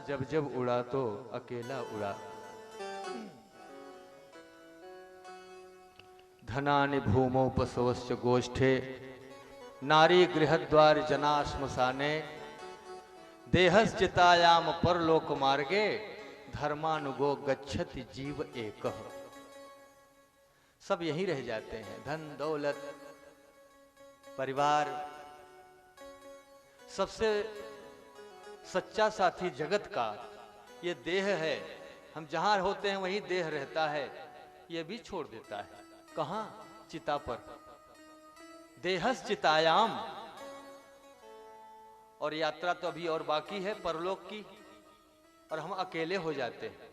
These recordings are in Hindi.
जब जब उड़ा तो अकेला उड़ा। धनानि भूमौ पशवश्च गोष्ठे नारी गृहद्वार जना श्मशाने देहश्चितायाम परलोक मार्गे धर्मानुगो गच्छति जीव एकः। सब यहीं रह जाते हैं, धन दौलत परिवार। सबसे सच्चा साथी जगत का ये देह है। हम जहां होते हैं वहीं देह रहता है, ये भी छोड़ देता है। कहां? चिता पर। देहस चितायाम। और यात्रा तो अभी और बाकी है परलोक की, और हम अकेले हो जाते हैं।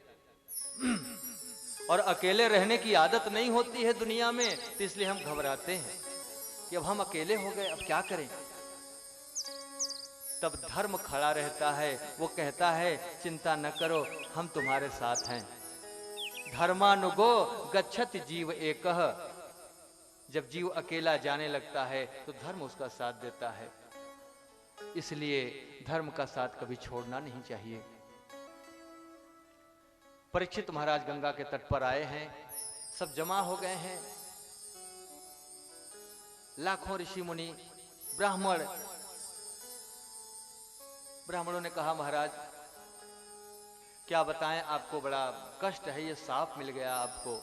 और अकेले रहने की आदत नहीं होती है दुनिया में, तो इसलिए हम घबराते हैं कि अब हम अकेले हो गए, अब क्या करें। तब धर्म खड़ा रहता है, वो कहता है चिंता न करो, हम तुम्हारे साथ हैं। धर्मानुगो गच्छति जीव एकः। जब जीव अकेला जाने लगता है तो धर्म उसका साथ देता है। इसलिए धर्म का साथ कभी छोड़ना नहीं चाहिए। परीक्षित महाराज गंगा के तट पर आए हैं, सब जमा हो गए हैं, लाखों ऋषि मुनि ब्राह्मण। ब्राह्मणों ने कहा महाराज क्या बताएं आपको, बड़ा कष्ट है, ये सांप मिल गया आपको।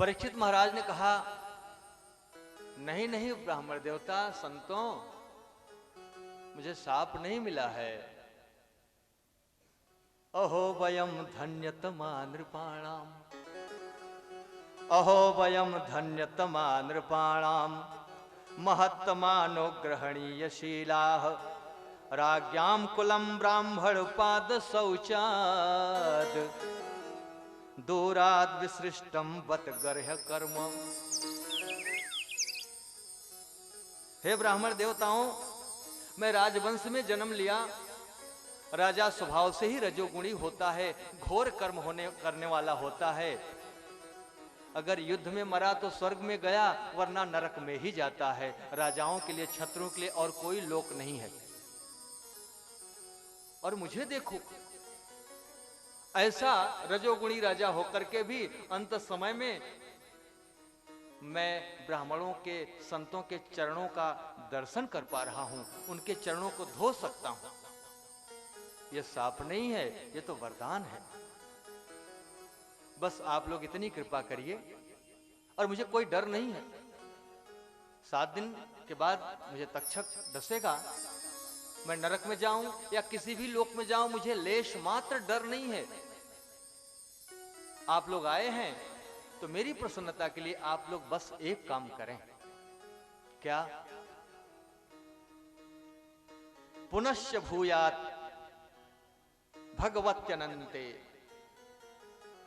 परीक्षित महाराज ने कहा नहीं नहीं ब्राह्मण देवता संतों, मुझे सांप नहीं मिला है। अहो वयम धन्यतमा नृपाणाम, अहो वयम धन्यतमा नृपाणाम महत्तमानुग्रहणीयशीलाः राज्ञां कुलं ब्राह्मण पाद शौचाद दूराद विसृष्टम वत गर्ह कर्म। हे ब्राह्मण देवताओं, मैं राजवंश में जन्म लिया। राजा स्वभाव से ही रजोगुणी होता है, घोर कर्म करने वाला होता है। अगर युद्ध में मरा तो स्वर्ग में गया, वरना नरक में ही जाता है। राजाओं के लिए, छत्रों के लिए और कोई लोक नहीं है। और मुझे देखो, ऐसा रजोगुणी राजा होकर के भी अंत समय में मैं ब्राह्मणों के, संतों के चरणों का दर्शन कर पा रहा हूं, उनके चरणों को धो सकता हूं। यह शाप नहीं है, यह तो वरदान है। बस आप लोग इतनी कृपा करिए, और मुझे कोई डर नहीं है। 7 दिन के बाद मुझे तक्षक डसेगा, मैं नरक में जाऊं या किसी भी लोक में जाऊं, मुझे लेश मात्र डर नहीं है। आप लोग आए हैं तो मेरी प्रसन्नता के लिए आप लोग बस एक काम करें। क्या? पुनश्च भूयात भगवत्यनन्ते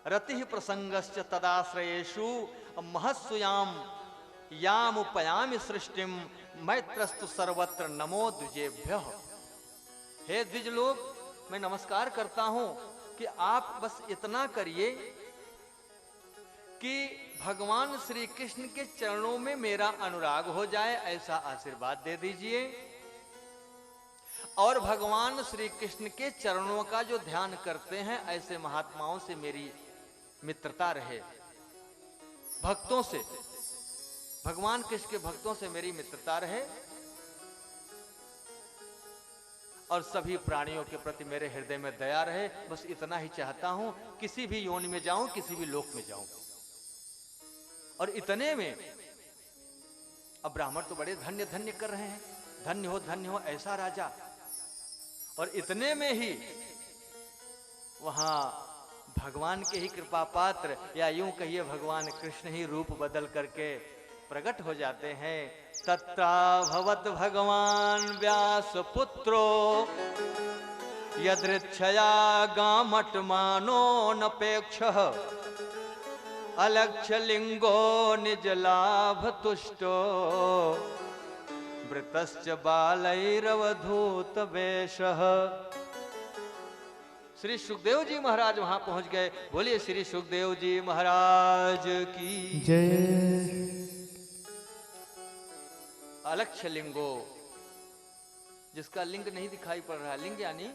रतिः प्रसंगश्च तदाश्रयेषु महत्सुयाम यामुपयामि सृष्टिम मैत्रस्तु सर्वत्र नमो द्विजेभ्यः। हे द्विज लोग, मैं नमस्कार करता हूं कि आप बस इतना करिए कि भगवान श्री कृष्ण के चरणों में मेरा अनुराग हो जाए, ऐसा आशीर्वाद दे दीजिए। और भगवान श्री कृष्ण के चरणों का जो ध्यान करते हैं, ऐसे महात्माओं से मेरी मित्रता रहे। भक्तों से, भगवान कृष्ण के भक्तों से मेरी मित्रता रहे। और सभी प्राणियों के प्रति मेरे हृदय में दया रहे। बस इतना ही चाहता हूं, किसी भी योनि में जाऊं, किसी भी लोक में जाऊं। और इतने में अब ब्राह्मण तो बड़े धन्य धन्य कर रहे हैं, धन्य हो ऐसा राजा। और इतने में ही वहां भगवान के ही कृपा पात्र, या यूं कहिए भगवान कृष्ण ही रूप बदल करके प्रकट हो जाते हैं। तत्रा भवत भगवान व्यास पुत्रो यदृच्छया गामटमानो नपेक्षः अलक्ष्य लिंगो निज लाभ तुष्टो वृतश्च बालैरवधूत वेशः। श्री सुखदेव जी महाराज वहां पहुंच गए। बोलिए श्री सुखदेव जी महाराज की जय। अलक्ष्य लिंगो, जिसका लिंग नहीं दिखाई पड़ रहा, लिंग यानी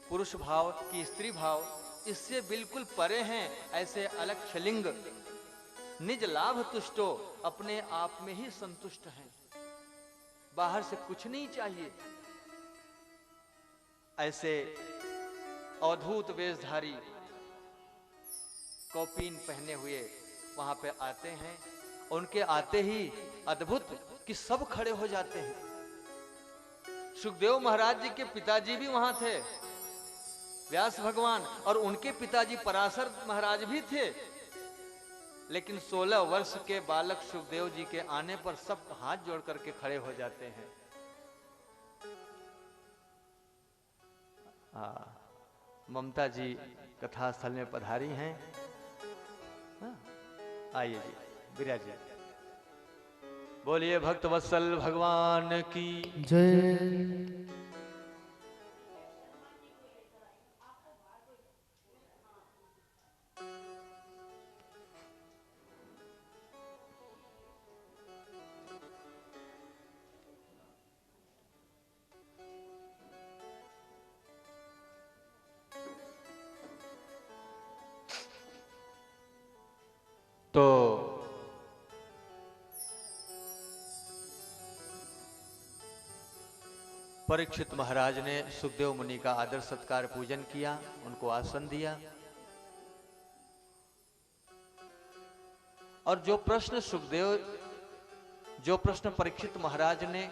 पुरुष भाव की स्त्री भाव, इससे बिल्कुल परे हैं, ऐसे अलक्ष्य लिंग निज लाभ तुष्टो, अपने आप में ही संतुष्ट हैं, बाहर से कुछ नहीं चाहिए। ऐसे अवधूत वेशधारी कौपीन पहने हुए वहां पे आते हैं। उनके आते ही अद्भुत कि सब खड़े हो जाते हैं। सुखदेव महाराज जी के पिताजी भी वहां थे, व्यास भगवान, और उनके पिताजी पराशर महाराज भी थे। लेकिन 16 वर्ष के बालक सुखदेव जी के आने पर सब हाथ जोड़ करके खड़े हो जाते हैं। ममता जी कथा स्थल में पधारी हैं। आइए जी, विराजिए। बोलिए भक्त वत्सल भगवान की जय। तो परीक्षित महाराज ने सुखदेव मुनि का आदर सत्कार पूजन किया, उनको आसन दिया। और जो प्रश्न परीक्षित महाराज ने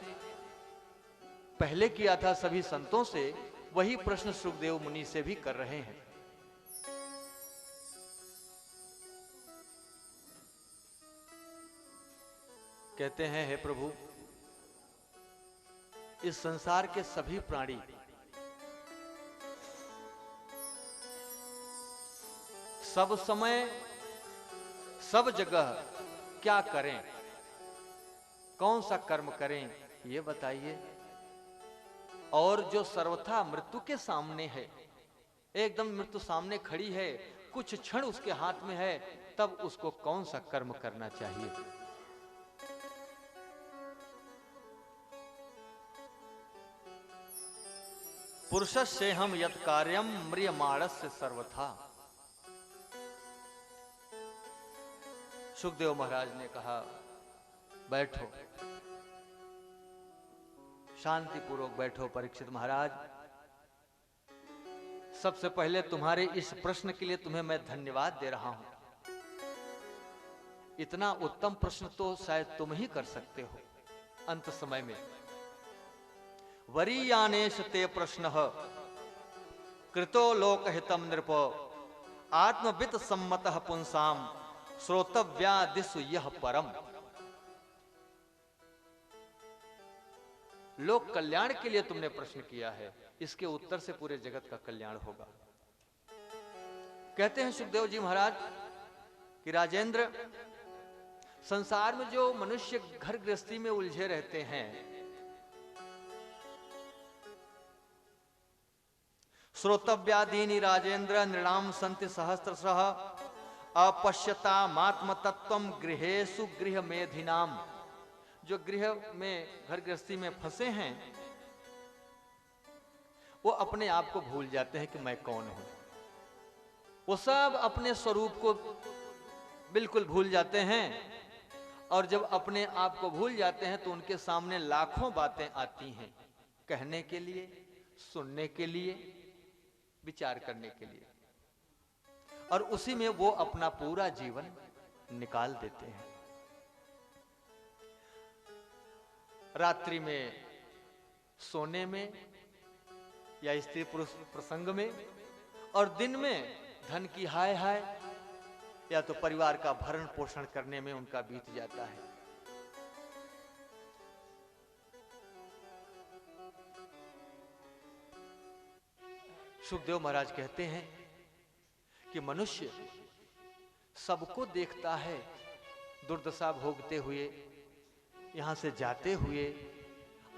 पहले किया था सभी संतों से, वही प्रश्न सुखदेव मुनि से भी कर रहे हैं। कहते हैं, हे प्रभु, इस संसार के सभी प्राणी सब समय सब जगह क्या करें, कौन सा कर्म करें, ये बताइए। और जो सर्वथा मृत्यु के सामने है, एकदम मृत्यु सामने खड़ी है, कुछ क्षण उसके हाथ में है, तब उसको कौन सा कर्म करना चाहिए। पुरुषस्य हम यत् कार्यम म्रियमाणस्य सर्वथा। सुखदेव महाराज ने कहा, बैठो, शांतिपूर्वक बैठो परीक्षित महाराज। सबसे पहले तुम्हारे इस प्रश्न के लिए तुम्हें मैं धन्यवाद दे रहा हूं। इतना उत्तम प्रश्न तो शायद तुम ही कर सकते हो अंत समय में। वरीयानेश ते प्रश्नः कृतो लोकहितम नृपो आत्मवित सम्मतः पुंसाम श्रोतव्यादिषु यह परम। लोक कल्याण के लिए तुमने प्रश्न किया है, इसके उत्तर से पूरे जगत का कल्याण होगा। कहते हैं सुखदेव जी महाराज कि राजेंद्र, संसार में जो मनुष्य घर गृहस्थी में उलझे रहते हैं, श्रोतव्यादीनि राजेंद्र नृणाम संति सहस्त्रशः अपश्यतामात्म तत्वम गृहेषु गृह मेधिनाम। जो गृह में घर गृहस्थी में फंसे हैं, वो अपने आप को भूल जाते हैं कि मैं कौन हूं। वो सब अपने स्वरूप को बिल्कुल भूल जाते हैं। और जब अपने आप को भूल जाते हैं तो उनके सामने लाखों बातें आती हैं, कहने के लिए, सुनने के लिए, विचार करने के लिए, और उसी में वो अपना पूरा जीवन निकाल देते हैं। रात्रि में सोने में या स्त्री पुरुष प्रसंग में, और दिन में धन की हाय हाय या तो परिवार का भरण पोषण करने में उनका बीत जाता है। सुखदेव महाराज कहते हैं कि मनुष्य सबको देखता है, दुर्दशा भोगते हुए, यहां से जाते हुए,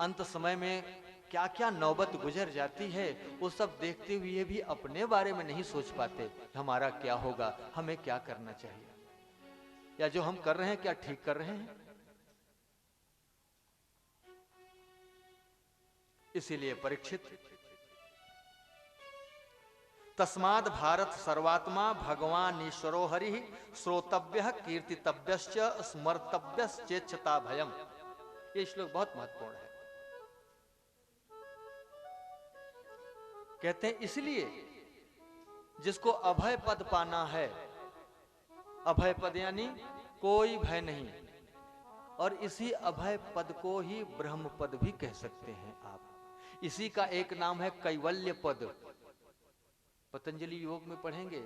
अंत समय में क्या क्या नौबत गुजर जाती है, वो सब देखते हुए भी अपने बारे में नहीं सोच पाते हमारा क्या होगा, हमें क्या करना चाहिए, या जो हम कर रहे हैं क्या ठीक कर रहे हैं। इसीलिए परीक्षित, तस्माद् भारत सर्वात्मा भगवान ईश्वरो हरि श्रोतव्य कीर्तितव्यश्च स्मर्तव्यश्चेच्छता भयम। ये श्लोक बहुत महत्वपूर्ण है। कहते हैं इसलिए जिसको अभय पद पाना है, अभय पद यानी कोई भय नहीं, और इसी अभय पद को ही ब्रह्म पद भी कह सकते हैं आप। इसी का एक नाम है कैवल्य पद। पतंजलि योग में पढ़ेंगे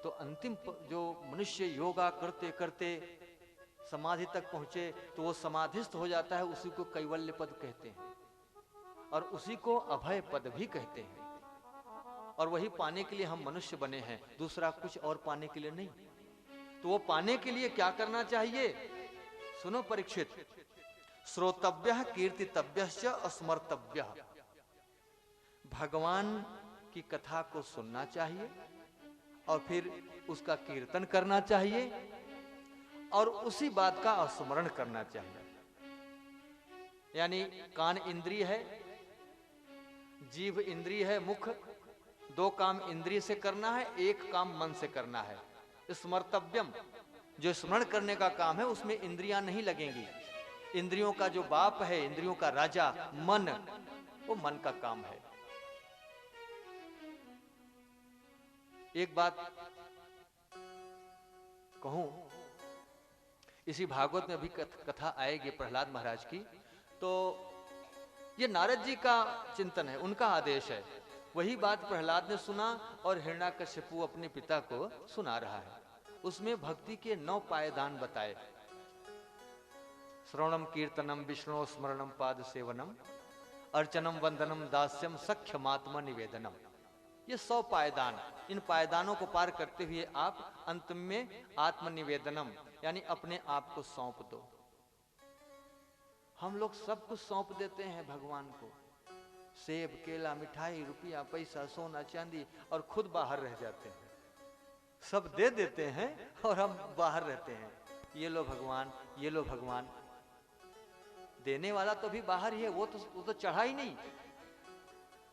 तो अंतिम जो मनुष्य योगा करते करते समाधि तक पहुंचे तो वो समाधिस्थ हो जाता है, उसी को कैवल्य पद कहते हैं, और उसी को अभय पद भी कहते हैं। और वही पाने के लिए हम मनुष्य बने हैं, दूसरा कुछ और पाने के लिए नहीं। तो वो पाने के लिए क्या करना चाहिए? सुनो परीक्षित, श्रोतव्य कीर्तितव्यश्च स्मर्तव्य। भगवान की कथा को सुनना चाहिए और फिर उसका कीर्तन करना चाहिए और उसी बात का स्मरण करना चाहिए। यानी कान इंद्रिय है, जीभ इंद्रिय है, मुख, दो काम इंद्रिय से करना है, एक काम मन से करना है। स्मर्तव्यम, जो स्मरण करने का काम है उसमें इंद्रियां नहीं लगेंगी। इंद्रियों का जो बाप है, इंद्रियों का राजा मन, वो मन का काम है। एक बात कहूं, इसी भागवत में भी कथा आएगी प्रहलाद महाराज की, तो ये नारद जी का चिंतन है, उनका आदेश है। वही बात प्रहलाद ने सुना और हिरण्याकश्यपु अपने पिता को सुना रहा है। उसमें भक्ति के 9 पायदान बताए। श्रवणम कीर्तनम विष्णु स्मरणम पाद सेवनम अर्चनम वंदनम दास्यम सख्यमात्म निवेदनम। ये 100 पायदान, इन पायदानों को पार करते हुए आप अंत में आत्मनिवेदनम यानी अपने आप को सौंप दो। हम लोग सब कुछ सौंप देते हैं भगवान को, सेब, केला, मिठाई, रुपया, पैसा, सोना, चांदी, और खुद बाहर रह जाते हैं। सब दे देते हैं और हम बाहर रहते हैं। ये लो भगवान, ये लो भगवान। देने वाला तो भी बाहर ही है, वो तो चढ़ा ही नहीं।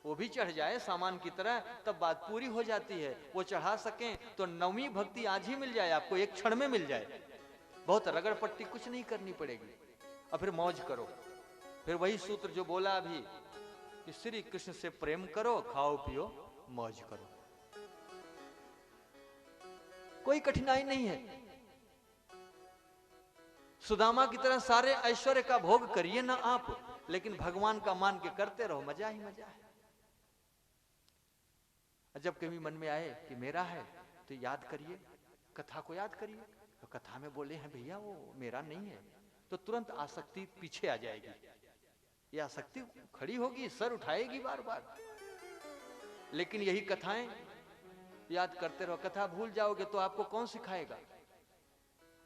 वो भी चढ़ जाए सामान की तरह तब बात पूरी हो जाती है। वो चढ़ा सकें तो 9वीं भक्ति आज ही मिल जाए, आपको एक क्षण में मिल जाए। बहुत रगड़ पट्टी कुछ नहीं करनी पड़ेगी, और फिर मौज करो। फिर वही सूत्र जो बोला अभी कि श्री कृष्ण से प्रेम करो, खाओ पियो मौज करो। कोई कठिनाई नहीं है। सुदामा की तरह सारे ऐश्वर्य का भोग करिए ना आप, लेकिन भगवान का मान के करते रहो, मजा ही मजा है। जब कभी मन में आए कि मेरा है तो याद करिए, कथा को याद करिए। तो कथा में बोले हैं भैया वो मेरा नहीं है, तो तुरंत आसक्ति पीछे आ जाएगी। ये आसक्ति खड़ी होगी, सर उठाएगी बार बार। लेकिन यही कथाएं याद करते रहो। कथा भूल जाओगे तो आपको कौन सिखाएगा?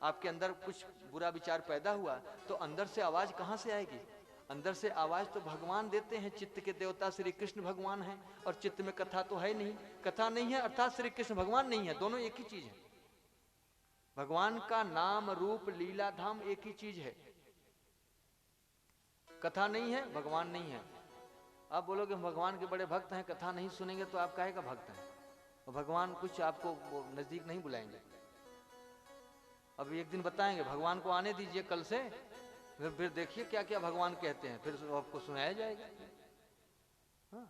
आपके अंदर कुछ बुरा विचार पैदा हुआ तो अंदर से आवाज कहां से आएगी? अंदर से आवाज तो भगवान देते हैं। चित्त के देवता श्री कृष्ण भगवान हैं, और चित्त में कथा तो है नहीं। कथा नहीं है अर्थात श्री कृष्ण भगवान नहीं है, दोनों एक ही चीज है। भगवान का नाम, रूप, लीला, धाम एक ही चीज है। कथा नहीं है, भगवान नहीं है। आप बोलोगे हम भगवान के बड़े भक्त हैं, कथा नहीं सुनेंगे, तो आप काहे का भक्त हैं? और भगवान कुछ आपको नजदीक नहीं बुलाएंगे। अब एक दिन बताएंगे भगवान को आने दीजिए कल से, फिर देखिए क्या क्या भगवान कहते हैं, फिर आपको सुनाया जाएगा। हाँ।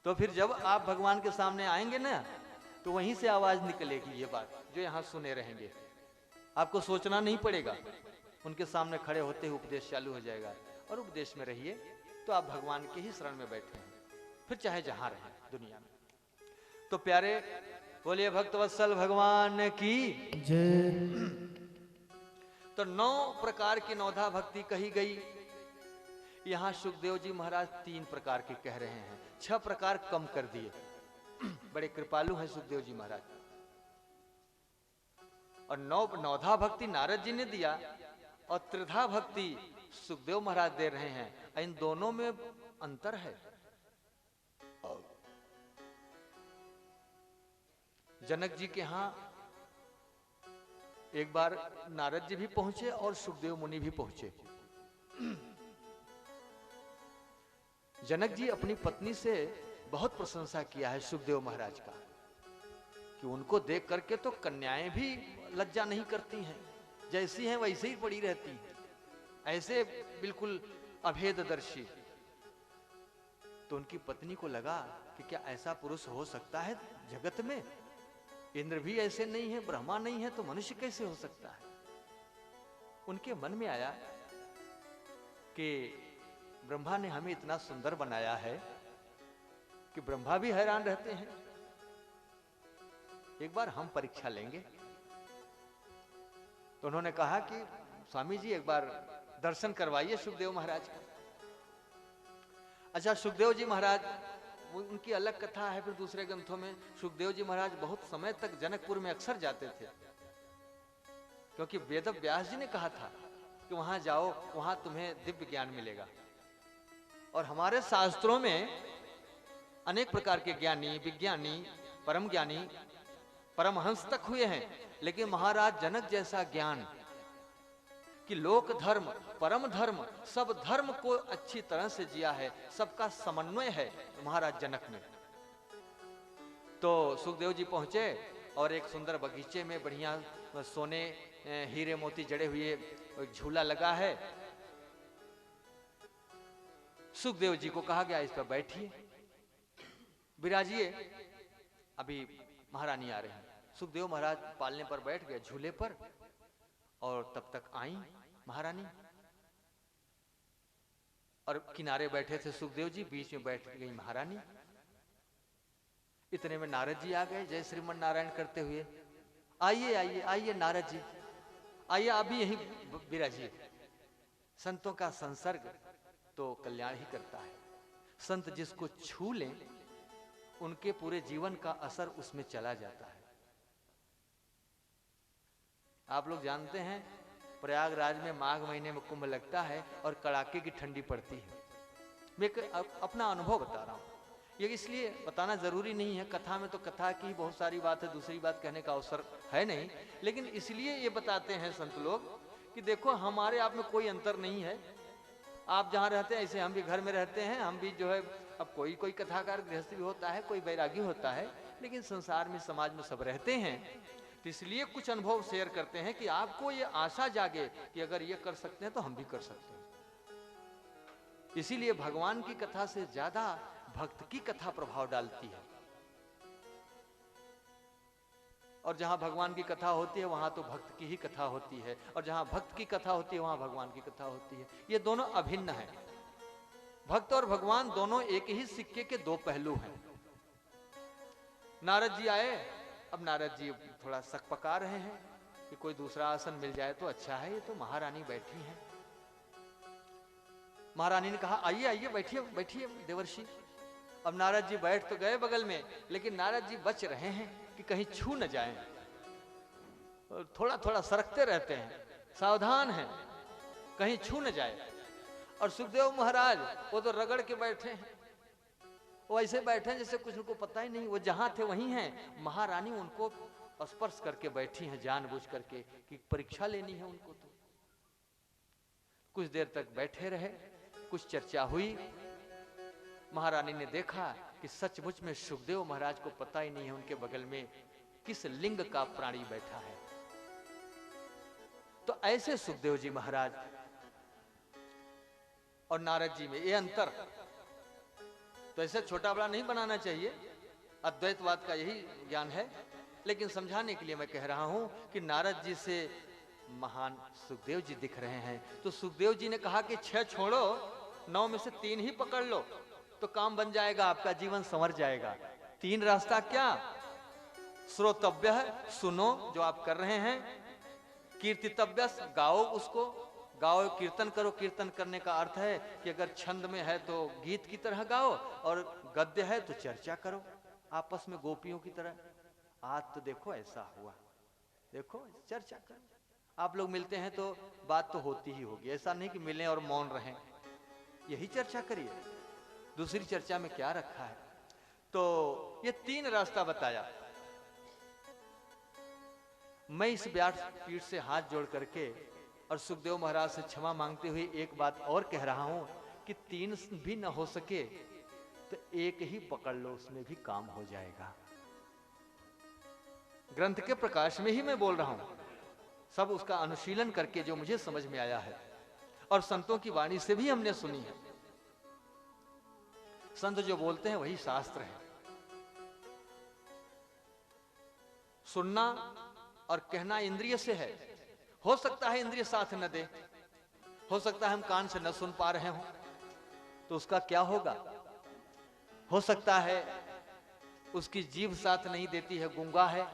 तो फिर जब आप भगवान के सामने आएंगे ना, तो वहीं से आवाज निकलेगी ये बात जो यहाँ सुने रहेंगे। आपको सोचना नहीं पड़ेगा, उनके सामने खड़े होते ही उपदेश चालू हो जाएगा। और उपदेश में रहिए तो आप भगवान के ही शरण में बैठे हैं, फिर चाहे जहां रहें दुनिया में। तो प्यारे बोलिए भक्तवत्सल भगवान की जय। तो 9 प्रकार की नौधा भक्ति कही गई। यहां सुखदेव जी महाराज 3 प्रकार की कह रहे हैं, 6 प्रकार कम कर दिए। बड़े कृपालु हैं सुखदेव जी महाराज। और 9 नौधा भक्ति नारद जी ने दिया और त्रिधा भक्ति सुखदेव महाराज दे रहे हैं। इन दोनों में अंतर है। जनक जी के यहां एक बार नारद जी भी पहुंचे और सुखदेव मुनि भी पहुंचे। जनक जी अपनी पत्नी से बहुत प्रशंसा किया है सुखदेव महाराज का, कि उनको देख करके तो कन्याएं भी लज्जा नहीं करती हैं, जैसी हैं वैसे ही पड़ी रहती हैं, ऐसे बिल्कुल अभेददर्शी। तो उनकी पत्नी को लगा कि क्या ऐसा पुरुष हो सकता है जगत में? इंद्र भी ऐसे नहीं है, ब्रह्मा नहीं है, तो मनुष्य कैसे हो सकता है? उनके मन में आया कि ब्रह्मा ने हमें इतना सुंदर बनाया है कि ब्रह्मा भी हैरान रहते हैं, एक बार हम परीक्षा लेंगे। तो उन्होंने कहा कि स्वामी जी एक बार दर्शन करवाइए सुखदेव महाराज का। अच्छा, सुखदेव जी महाराज, उनकी अलग कथा है फिर दूसरे ग्रंथों में। सुखदेव जी महाराज बहुत समय तक जनकपुर में अक्सर जाते थे, क्योंकि वेद व्यास जी ने कहा था कि वहां जाओ, वहां तुम्हें दिव्य ज्ञान मिलेगा। और हमारे शास्त्रों में अनेक प्रकार के ज्ञानी, विज्ञानी, परम ज्ञानी, परमहंस तक हुए हैं, लेकिन महाराज जनक जैसा ज्ञान कि लोक धर्म, परम धर्म, सब धर्म को अच्छी तरह से जिया है, सबका समन्वय है महाराज जनक में। तो सुखदेव जी पहुंचे और एक सुंदर बगीचे में बढ़िया सोने हीरे मोती जड़े हुए झूला लगा है। सुखदेव जी को कहा गया इस पर बैठिए, विराजिए, अभी महारानी आ रही है। सुखदेव महाराज पालने पर बैठ गए झूले पर, और तब तक आई महारानी, और किनारे बैठे थे सुखदेव जी, बीच में बैठ गई महारानी। इतने में नारद जी आ गए जय श्रीमन नारायण करते हुए। आइए आइए आइए नारद जी, आइए अभी यहीं विराजिए। संतों का संसर्ग तो कल्याण ही करता है। संत जिसको छू लें उनके पूरे जीवन का असर उसमें चला जाता है। आप लोग जानते हैं प्रयागराज में माघ महीने में कुंभ लगता है और कड़ाके की ठंडी पड़ती है। मैं अपना अनुभव बता रहा हूं, ये इसलिए बताना जरूरी नहीं है, कथा में तो कथा की बहुत सारी बात है, दूसरी बात कहने का अवसर है नहीं, लेकिन इसलिए ये बताते हैं संत लोग कि देखो हमारे आप में कोई अंतर नहीं है। आप जहाँ रहते हैं ऐसे हम भी घर में रहते हैं, हम भी जो है, अब कोई कोई कथाकार गृहस्थ भी होता है, कोई वैरागी होता है, लेकिन संसार में समाज में सब रहते हैं। तो इसलिए कुछ अनुभव शेयर करते हैं कि आपको ये आशा जागे कि अगर ये कर सकते हैं तो हम भी कर सकते हैं। इसीलिए भगवान की कथा से ज्यादा भक्त की कथा प्रभाव डालती है, और जहां भगवान की कथा होती है वहां तो भक्त की ही कथा होती है, और जहां भक्त की कथा होती है वहां भगवान की कथा होती है। ये दोनों अभिन्न है। भक्त और भगवान दोनों एक ही सिक्के के दो पहलू हैं। नारद जी आए, अब नारद जी थोड़ा शक पका रहे हैं कि कोई दूसरा आसन मिल जाए तो अच्छा है, ये तो महारानी बैठी हैं। महारानी ने कहा आइए आइए बैठिए बैठिए देवर्षि। अब नारद जी बैठ तो गए बगल में, लेकिन नारद जी बच रहे हैं कि कहीं छू न जाएं, और थोड़ा थोड़ा सरकते रहते हैं, सावधान हैं कहीं छू न जाए। और सुखदेव महाराज वो तो रगड़ के बैठे हैं, वो ऐसे बैठे हैं जैसे कुछ उनको पता ही नहीं, वो जहां थे वहीं हैं। महारानी उनको स्पर्श करके बैठी हैं जानबूझ करके कि परीक्षा लेनी है उनको। तो कुछ देर तक बैठे रहे, कुछ चर्चा हुई। महारानी ने देखा कि सचमुच में सुखदेव महाराज को पता ही नहीं है उनके बगल में किस लिंग का प्राणी बैठा है। तो ऐसे सुखदेव जी महाराज और नारद जी में ये अंतर, तो ऐसे छोटा बड़ा नहीं बनाना चाहिए, अद्वैतवाद का यही ज्ञान है। लेकिन समझाने के लिए मैं कह रहा हूं कि नारद जी से महान सुखदेव जी दिख रहे हैं। तो सुखदेव जी ने कहा कि 6 छोड़ो, 9 में से 3 ही पकड़ लो तो काम बन जाएगा, आपका जीवन संवर जाएगा। 3 रास्ता क्या? श्रोतव्य है, सुनो जो आप कर रहे हैं। कीर्तितव्य, गाओ उसको, गाओ, कीर्तन करो। कीर्तन करने का अर्थ है कि अगर छंद में है तो गीत की तरह गाओ, और गद्य है तो चर्चा करो आपस में गोपियों की तरह। आज तो देखो ऐसा हुआ, देखो चर्चा करो। आप लोग मिलते हैं तो बात तो होती ही होगी, ऐसा नहीं कि मिलें और मौन रहें, यही चर्चा करिए, दूसरी चर्चा में क्या रखा है। तो ये 3 रास्ता बताया। मैं इस व्यासपीठ से हाथ जोड़ करके और सुखदेव महाराज से क्षमा मांगते हुए एक बात और कह रहा हूं कि 3 भी न हो सके तो एक ही पकड़ लो, उसमें भी काम हो जाएगा। ग्रंथ के प्रकाश में ही मैं बोल रहा हूं, सब उसका अनुशीलन करके जो मुझे समझ में आया है और संतों की वाणी से भी हमने सुनी है। संत जो बोलते हैं वही शास्त्र है। सुनना और कहना इंद्रिय से है। हो सकता है इंद्रिय साथ न दे, हो सकता है हम कान से न सुन पा रहे हो, तो उसका क्या होगा? हो सकता है उसकी जीभ साथ नहीं देती है, गूंगा है,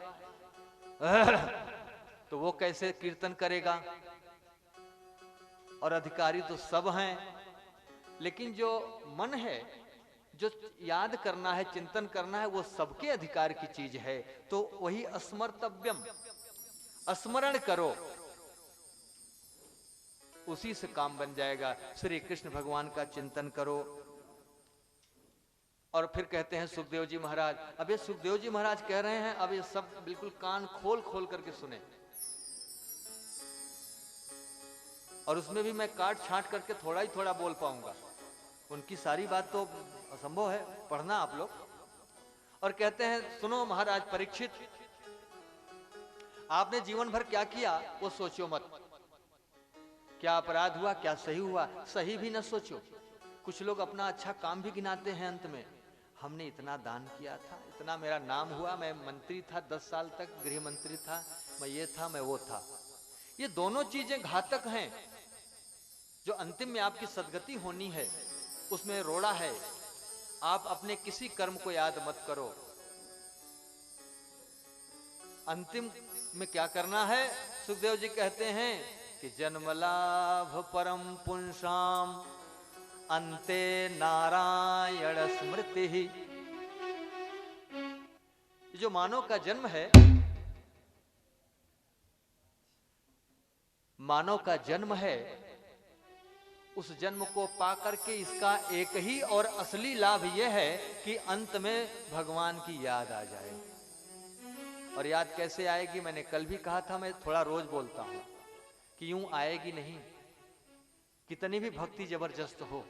तो वो कैसे कीर्तन करेगा? और अधिकारी तो सब हैं, लेकिन जो मन है, जो याद करना है, चिंतन करना है, वो सबके अधिकार की चीज है। तो वही स्मर्तव्यम, स्मरण करो, उसी से काम बन जाएगा। श्री कृष्ण भगवान का चिंतन करो। और फिर कहते हैं सुखदेव जी महाराज, अब ये सुखदेव जी महाराज कह रहे हैं, अब ये सब बिल्कुल कान खोल खोल करके सुने, और उसमें भी मैं काट छांट करके थोड़ा ही थोड़ा बोल पाऊंगा, उनकी सारी बात तो असंभव है, पढ़ना आप लोग। और कहते हैं सुनो महाराज परीक्षित, आपने जीवन भर क्या किया वो सोचो मत। क्या अपराध हुआ, क्या सही हुआ, सही भी न सोचो। कुछ लोग अपना अच्छा काम भी गिनाते हैं अंत में, हमने इतना दान किया था, इतना मेरा नाम हुआ, मैं मंत्री था 10 साल तक, गृह मंत्री था, मैं ये था, मैं वो था। ये दोनों चीजें घातक हैं। जो अंतिम में आपकी सदगति होनी है उसमें रोड़ा है। आप अपने किसी कर्म को याद मत करो, अंतिम में क्या करना है? सुखदेव जी कहते हैं कि जन्म लाभ परम पुंसाम अंते नारायण स्मृति ही। जो मानव का जन्म है, मानव का जन्म है, उस जन्म को पाकर के इसका एक ही और असली लाभ यह है कि अंत में भगवान की याद आ जाए। और याद कैसे आएगी? मैंने कल भी कहा था, मैं थोड़ा रोज बोलता हूं कि यूं आएगी नहीं। कितनी भी भक्ति जबरदस्त हो,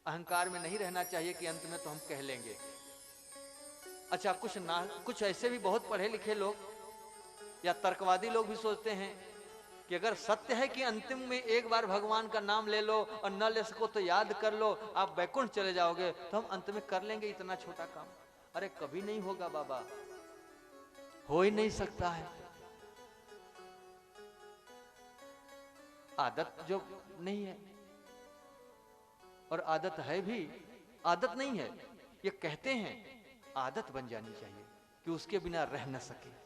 अहंकार में नहीं रहना चाहिए कि अंत में तो हम कह लेंगे। अच्छा, कुछ ऐसे भी बहुत पढ़े लिखे लोग या तर्कवादी लोग भी सोचते हैं कि अगर सत्य है कि अंतिम में एक बार भगवान का नाम ले लो और न ले सको तो याद कर लो, आप वैकुंठ चले जाओगे, तो हम अंत में कर लेंगे इतना छोटा काम। अरे कभी नहीं होगा बाबा, हो ही नहीं सकता है। आदत जो नहीं है, और आदत है भी, आदत नहीं है, ये कहते हैं आदत बन जानी चाहिए कि उसके बिना रह न सके।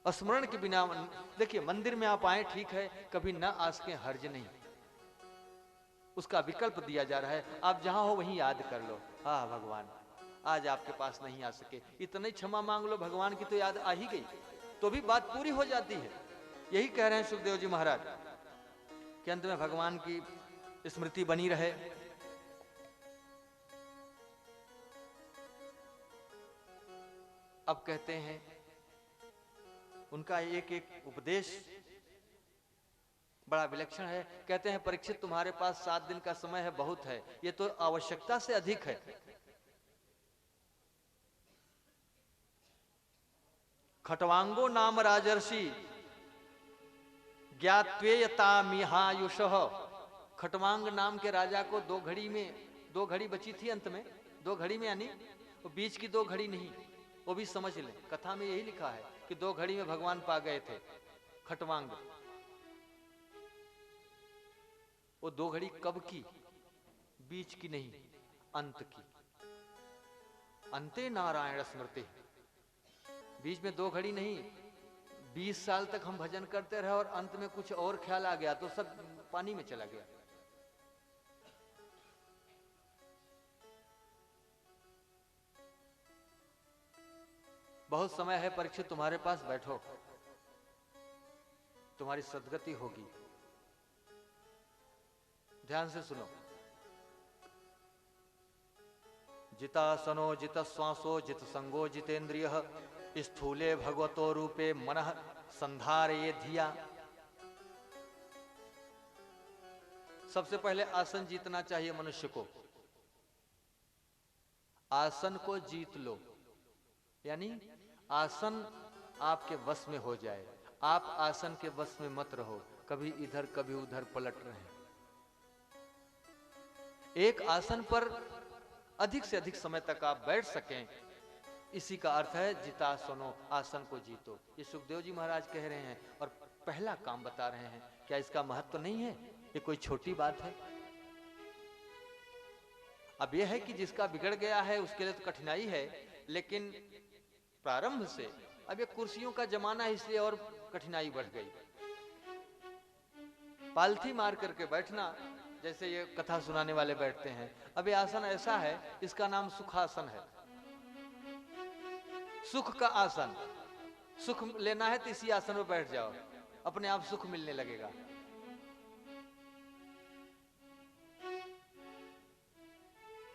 स्मरण के बिना, देखिए मंदिर में आप आए ठीक है, कभी न आ सके हर्ज नहीं, उसका विकल्प दिया जा रहा है। आप जहां हो वहीं याद कर लो, हाँ भगवान आज आपके पास नहीं आ सके, इतनी क्षमा मांग लो, भगवान की तो याद आ ही गई, तो भी बात पूरी हो जाती है। यही कह रहे हैं सुखदेव जी महाराज कि अंत में भगवान की स्मृति बनी रहे। अब कहते हैं उनका एक एक उपदेश बड़ा विलक्षण है। कहते हैं परीक्षित, तुम्हारे पास 7 दिन का समय है, बहुत है, ये तो आवश्यकता से अधिक है। खटवांगो नाम राजर्षि ज्ञात्वेयतामिहायुषः। खटवांग नाम के राजा को 2 घड़ी में, 2 घड़ी बची थी अंत में, 2 घड़ी में यानी वो बीच की 2 घड़ी नहीं, वो भी समझ ले, कथा में यही लिखा है कि 2 घड़ी में भगवान पा गए थे खटवांग। वो 2 घड़ी कब की? बीच की नहीं, अंत की। अंते नारायण स्मृति, बीच में 2 घड़ी नहीं, 20 साल तक हम भजन करते रहे और अंत में कुछ और ख्याल आ गया तो सब पानी में चला गया। बहुत समय है परीक्षित, तुम्हारे पास, बैठो, तुम्हारी सद्गति होगी। ध्यान से सुनो। जितासनो जित श्वासो जित संगो जितेन्द्रियः स्थूले भगवतो रूपे मनः संधारये धिया। सबसे पहले आसन जीतना चाहिए मनुष्य को। आसन को जीत लो, यानी आसन आपके वश में हो जाए। आप आसन के वश में मत रहो, कभी इधर कभी उधर पलट रहे हैं। एक आसन पर अधिक से अधिक समय तक आप बैठ सकें, इसी का अर्थ है जितासनो, आसन को जीतो। ये सुखदेव जी महाराज कह रहे हैं और पहला काम बता रहे हैं। क्या इसका महत्व तो नहीं है? ये कोई छोटी बात है? अब यह है कि जिसका बिगड़ गया है उसके लिए तो कठिनाई है, लेकिन प्रारंभ से अब ये कुर्सियों का जमाना है, इसलिए और कठिनाई बढ़ गई। पालथी मार करके बैठना, जैसे ये कथा सुनाने वाले बैठते हैं। अब ये आसन ऐसा है, इसका नाम सुखासन है। सुख का आसन। सुख लेना है तो इसी आसन में बैठ जाओ, अपने आप सुख मिलने लगेगा।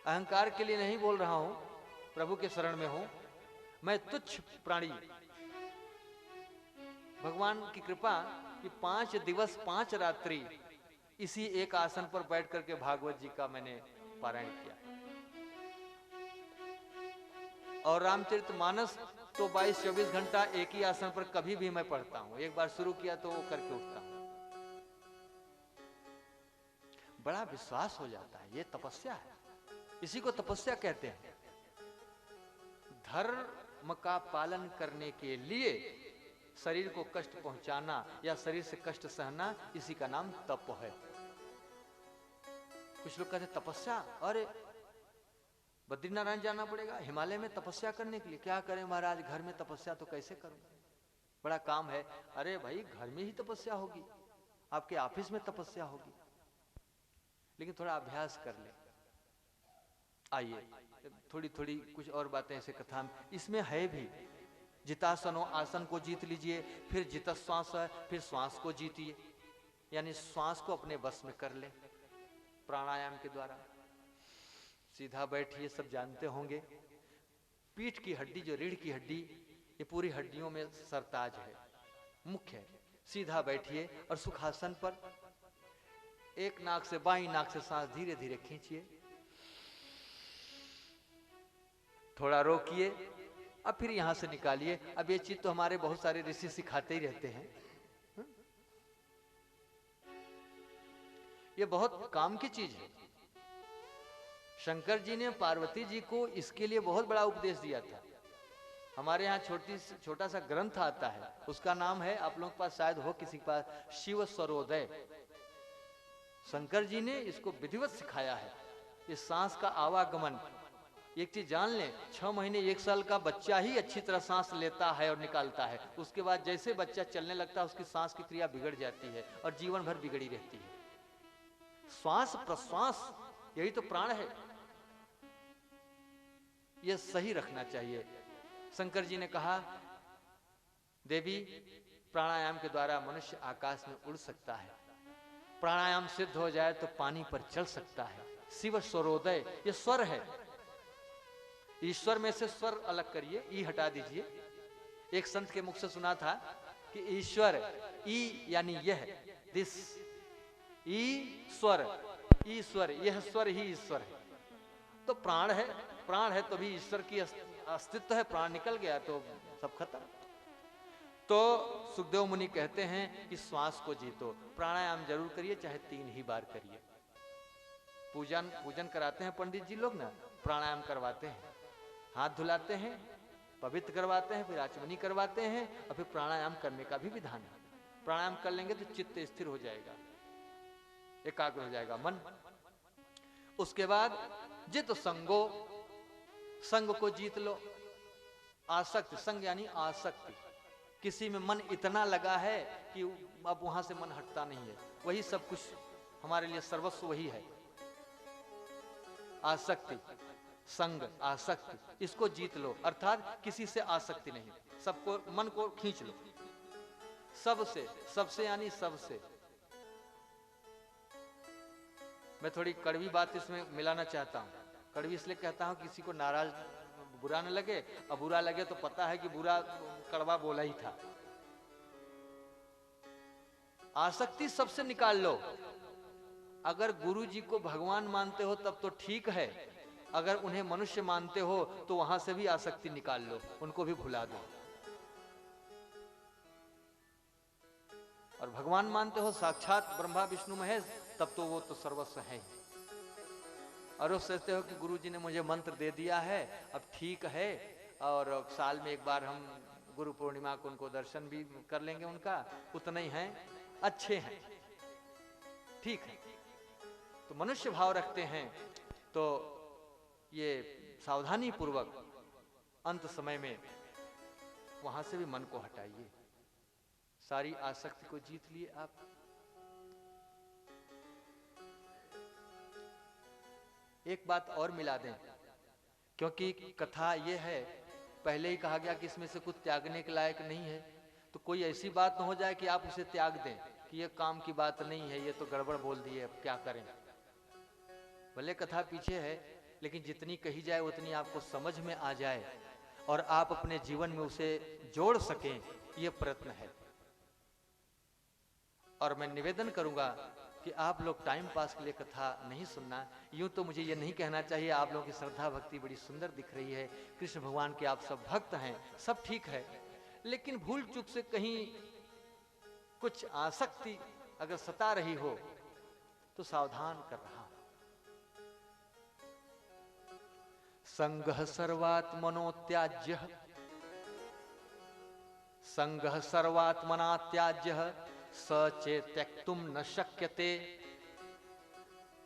अहंकार के लिए नहीं बोल रहा हूं, प्रभु के शरण में हूं। मैं तुच्छ प्राणी, भगवान की कृपा कि 5 दिवस 5 रात्रि इसी एक आसन पर बैठ करके भागवत जी का मैंने पारायण किया। और रामचरितमानस तो 22-24 घंटा एक ही आसन पर कभी भी मैं पढ़ता हूं। एक बार शुरू किया तो वो करके उठता हूं। बड़ा विश्वास हो जाता है, ये तपस्या है। इसी को तपस्या कहते हैं। धर्म का पालन करने के लिए शरीर को कष्ट पहुंचाना या शरीर से कष्ट सहना, इसी का नाम तप है। कुछ लोग कहते तपस्या, अरे बद्रीनारायण जाना पड़ेगा हिमालय में तपस्या करने के लिए। क्या करें महाराज, घर में तपस्या तो कैसे करूं, बड़ा काम है। अरे भाई, घर में ही तपस्या होगी, आपके ऑफिस में तपस्या होगी, लेकिन थोड़ा अभ्यास कर ले। आइए थोड़ी थोड़ी कुछ और बातें ऐसे कथा में इसमें है भी। जितासनो, आसन को जीत लीजिए। फिर जितश्वास है, फिर श्वास को जीतिए, यानी श्वास को अपने बस में कर ले प्राणायाम के द्वारा। सीधा बैठिए, सब जानते होंगे। पीठ की हड्डी, जो रीढ़ की हड्डी, ये पूरी हड्डियों में सरताज है, मुख्य है। सीधा बैठिए और सुखासन पर एक नाक से, बाईं नाक से सांस धीरे धीरे खींचिए, थोड़ा रोकिए, अब फिर यहां से निकालिए। अब ये चीज तो हमारे बहुत सारे ऋषि सिखाते ही रहते हैं। ये बहुत काम की चीज है। शंकर जी ने पार्वती जी को इसके लिए बहुत बड़ा उपदेश दिया था। हमारे यहाँ छोटा सा ग्रंथ आता है, उसका नाम है, आप लोगों के पास शायद हो किसी के पास, शिव स्वरोदय। शंकर जी ने इसको विधिवत सिखाया है। इस सांस का आवागमन, एक चीज जान लें, 6 महीने 1 साल का बच्चा ही अच्छी तरह सांस लेता है और निकालता है। उसके बाद जैसे बच्चा चलने लगता है, उसकी सांस की क्रिया बिगड़ जाती है और जीवन भर बिगड़ी रहती है। श्वास प्रश्वास, यही तो प्राण है, यह सही रखना चाहिए। शंकर जी ने कहा, देवी, प्राणायाम के द्वारा मनुष्य आकाश में उड़ सकता है, प्राणायाम सिद्ध हो जाए तो पानी पर चल सकता है। शिव स्वरोदय, ये स्वर है। ईश्वर में से स्वर अलग करिए, ई हटा दीजिए। एक संत के मुख से सुना था कि ईश्वर, ई यानी यह, दिस, ई स्वर, ईश्वर, यह स्वर ही ईश्वर है। तो प्राण है, प्राण है तो भी ईश्वर की अस्तित्व है। प्राण निकल गया तो सब खत्म। तो सुखदेव मुनि कहते हैं कि श्वास को जीतो, प्राणायाम जरूर करिए, चाहे 3 ही बार करिए। पूजन कराते हैं पंडित जी लोग ना, प्राणायाम करवाते हैं, हाथ धुलाते हैं, पवित्र करवाते हैं, फिर आचमनी करवाते हैं, और फिर प्राणायाम करने का भी विधान है। प्राणायाम कर लेंगे तो चित्त स्थिर हो जाएगा, एकाग्र हो जाएगा मन। उसके बाद जित संगो, संग को जीत लो। आसक्ति, संग यानी आसक्ति, किसी में मन इतना लगा है कि अब वहां से मन हटता नहीं है, वही सब कुछ हमारे लिए सर्वस्व वही है। आसक्ति, संग, आसक्ति, इसको जीत लो। अर्थात किसी से आसक्ति नहीं, सबको, मन को खींच लो, सबसे, सबसे यानी सबसे। मैं थोड़ी कड़वी बात इसमें मिलाना चाहता हूं। कड़वी इसलिए कहता हूं, किसी को नाराज, बुरा न लगे, और बुरा लगे तो पता है कि बुरा कड़वा बोला ही था। आसक्ति सबसे निकाल लो। अगर गुरु जी को भगवान मानते हो तब तो ठीक है, अगर उन्हें मनुष्य मानते हो तो वहां से भी आसक्ति निकाल लो, उनको भी भुला दो। और भगवान मानते हो साक्षात ब्रह्मा विष्णु महेश, तब तो वो तो सर्वस्व है ही। और वो सोचते हो कि गुरु जी ने मुझे मंत्र दे दिया है, अब ठीक है, और साल में एक बार हम गुरु पूर्णिमा को उनको दर्शन भी कर लेंगे, उनका उतना ही है, अच्छे हैं, ठीक है। तो मनुष्य भाव रखते हैं तो ये सावधानी पूर्वक अंत समय में वहां से भी मन को हटाइए। सारी आसक्ति को जीत लिए आप। एक बात और मिला दें, क्योंकि कथा यह है, पहले ही कहा गया कि इसमें से कुछ त्यागने के लायक नहीं है, तो कोई ऐसी बात न हो जाए कि आप उसे त्याग दें कि ये काम की बात नहीं है, ये तो गड़बड़ बोल दी है, अब क्या करें। भले कथा पीछे है, लेकिन जितनी कही जाए उतनी आपको समझ में आ जाए और आप अपने जीवन में उसे जोड़ सकें, ये प्रयत्न है। और मैं निवेदन करूंगा कि आप लोग टाइम पास के लिए कथा नहीं सुनना। यूं तो मुझे ये नहीं कहना चाहिए, आप लोगों की श्रद्धा भक्ति बड़ी सुंदर दिख रही है, कृष्ण भगवान के आप सब भक्त हैं, सब ठीक है, लेकिन भूल चूक से कहीं कुछ आसक्ति अगर सता रही हो तो सावधान कर रहा। संगः सर्वात्मनो त्याज्यः, संगः सर्वात्मना त्याज्यः, स चेत् त्यक्तुं न शक्यते,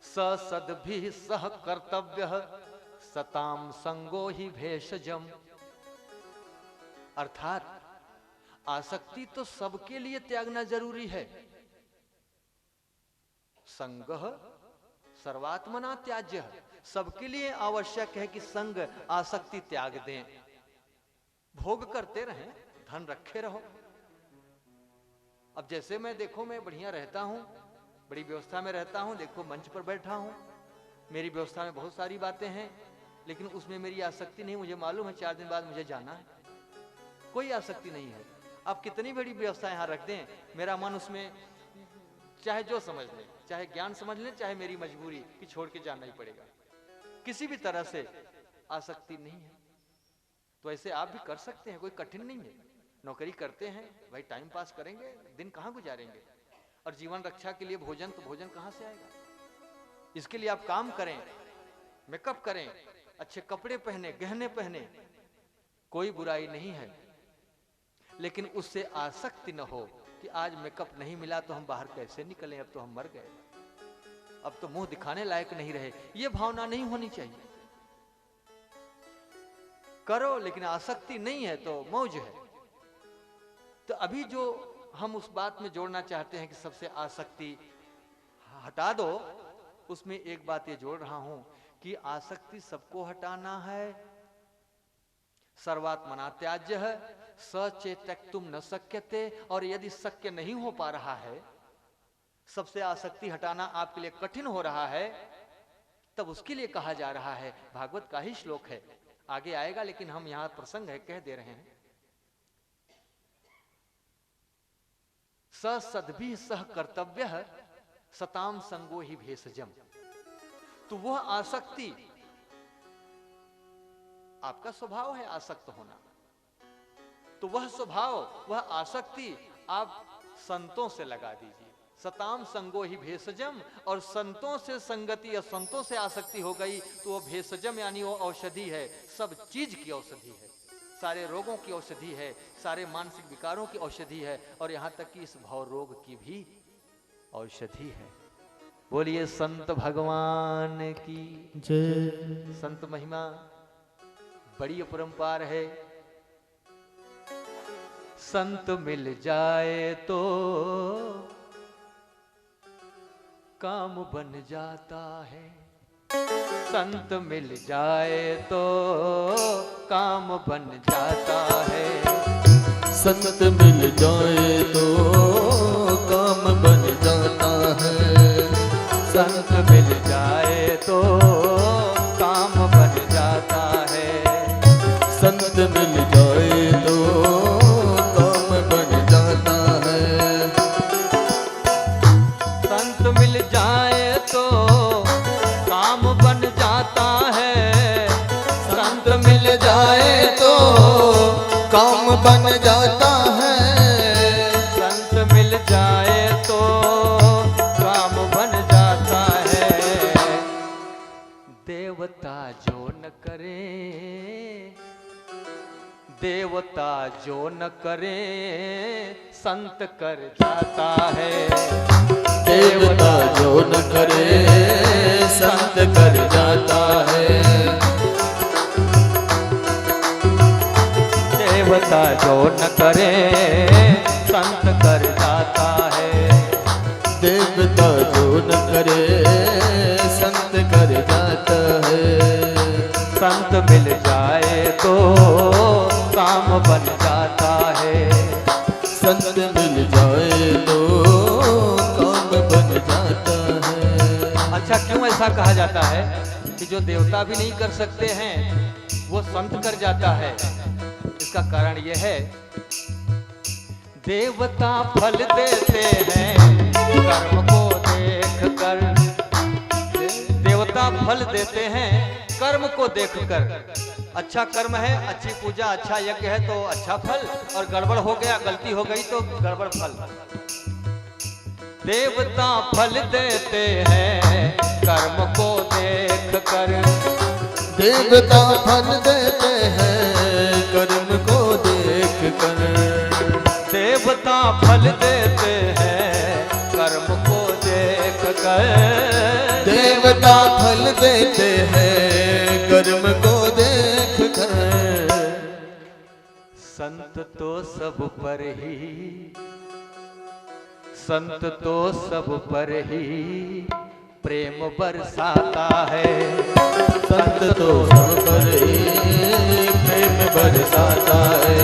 स सद्भिः सह कर्तव्यः, सतां संगो हि भेषजम्। अर्थात आसक्ति तो सबके लिए त्यागना जरूरी है। संगः सर्वात्मना त्याज्यः, सबके लिए आवश्यक है कि संग आसक्ति त्याग दें। भोग करते रहें, धन रखे रहो। अब जैसे मैं देखो, मैं बढ़िया रहता हूं, बड़ी व्यवस्था में रहता हूं, देखो मंच पर बैठा हूं, मेरी व्यवस्था में बहुत सारी बातें हैं, लेकिन उसमें मेरी आसक्ति नहीं। मुझे मालूम है 4 दिन बाद मुझे जाना है, कोई आसक्ति नहीं है। आप कितनी बड़ी व्यवस्था यहां रख दें, मेरा मन उसमें चाहे जो समझ लें, चाहे ज्ञान समझ लें, चाहे मेरी मजबूरी कि छोड़ के जाना ही पड़ेगा, किसी भी तरह से आसक्ति नहीं है। तो ऐसे आप भी कर सकते हैं, कोई कठिन नहीं है। नौकरी करते हैं भाई, टाइम पास करेंगे, दिन कहां गुजारेंगे, और जीवन रक्षा के लिए भोजन, तो भोजन कहां से आएगा। इसके लिए आप काम करें, मेकअप करें, अच्छे कपड़े पहने, गहने पहने, कोई बुराई नहीं है, लेकिन उससे आसक्ति न हो कि आज मेकअप नहीं मिला तो हम बाहर कैसे निकलें, अब तो हम मर गए, अब तो मुंह दिखाने लायक नहीं रहे। ये भावना नहीं होनी चाहिए। करो, लेकिन आसक्ति नहीं है तो मौज है। तो अभी जो हम उस बात में जोड़ना चाहते हैं कि सबसे आसक्ति हटा दो, उसमें एक बात ये जोड़ रहा हूं कि आसक्ति सबको हटाना है। सर्वात्मना त्याज्य है, स चेत् त्यक्तुं न शक्यते। और यदि शक्य नहीं हो पा रहा है, सबसे आसक्ति हटाना आपके लिए कठिन हो रहा है, तब उसके लिए कहा जा रहा है, भागवत का ही श्लोक है, आगे आएगा, लेकिन हम यहां प्रसंग है कह दे रहे हैं। स सद्भिः सह कर्तव्यः, सताम संगो ही भेषजम्। तो वह आसक्ति, आपका स्वभाव है आसक्त होना, तो वह स्वभाव, वह आसक्ति आप संतों से लगा दीजिए। सताम संगो ही भेषजम, और संतों से संगति या संतों से आसक्ति हो गई तो वो भेषजम यानी वो औषधि है, सब चीज की औषधि है, सारे रोगों की औषधि है, सारे मानसिक विकारों की औषधि है, और यहां तक कि इस भव रोग की भी औषधि है। बोलिए संत भगवान की जय। संत महिमा बड़ी अपरंपार है। संत मिल जाए तो काम बन जाता है, संत मिल जाए तो काम बन जाता है, संत मिल जाए तो काम बन जाता है, संत मिल जाए तो काम बन जाता है, संत मिल जाए तो काम बन जाता है, संत मिल जाए तो देवता जो न करे, देवता जो न करे संत कर जाता है। देवता जो न करे संत कर जाता है। देवता जो न करे संत कर जाता है। देवता जो न करे संत कर जाता है। संत मिल जाए तो काम बन जाता है। संत मिल जाए तो काम बन जाता है। अच्छा, क्यों ऐसा कहा जाता है कि जो देवता भी नहीं कर सकते हैं वो संत कर जाता है? इसका कारण यह है, देवता फल देते हैं कर्म को देखकर। देवता फल देते हैं कर्म को देखकर। अच्छा कर्म है, अच्छी पूजा, अच्छा यज्ञ है तो अच्छा फल, और गड़बड़ हो गया, गलती हो गई तो गड़बड़ फल। देवता फल देते हैं कर्म को देखकर। देवता फल देते हैं कर्म को देखकर। देवता फल देते हैं कर्म को देखकर। देवता फल देते हैं कर्म को देखकर। संत तो सब पर ही, संत तो सब पर ही प्रेम बरसाता है। संत तो सब पर ही प्रेम बरसाता है।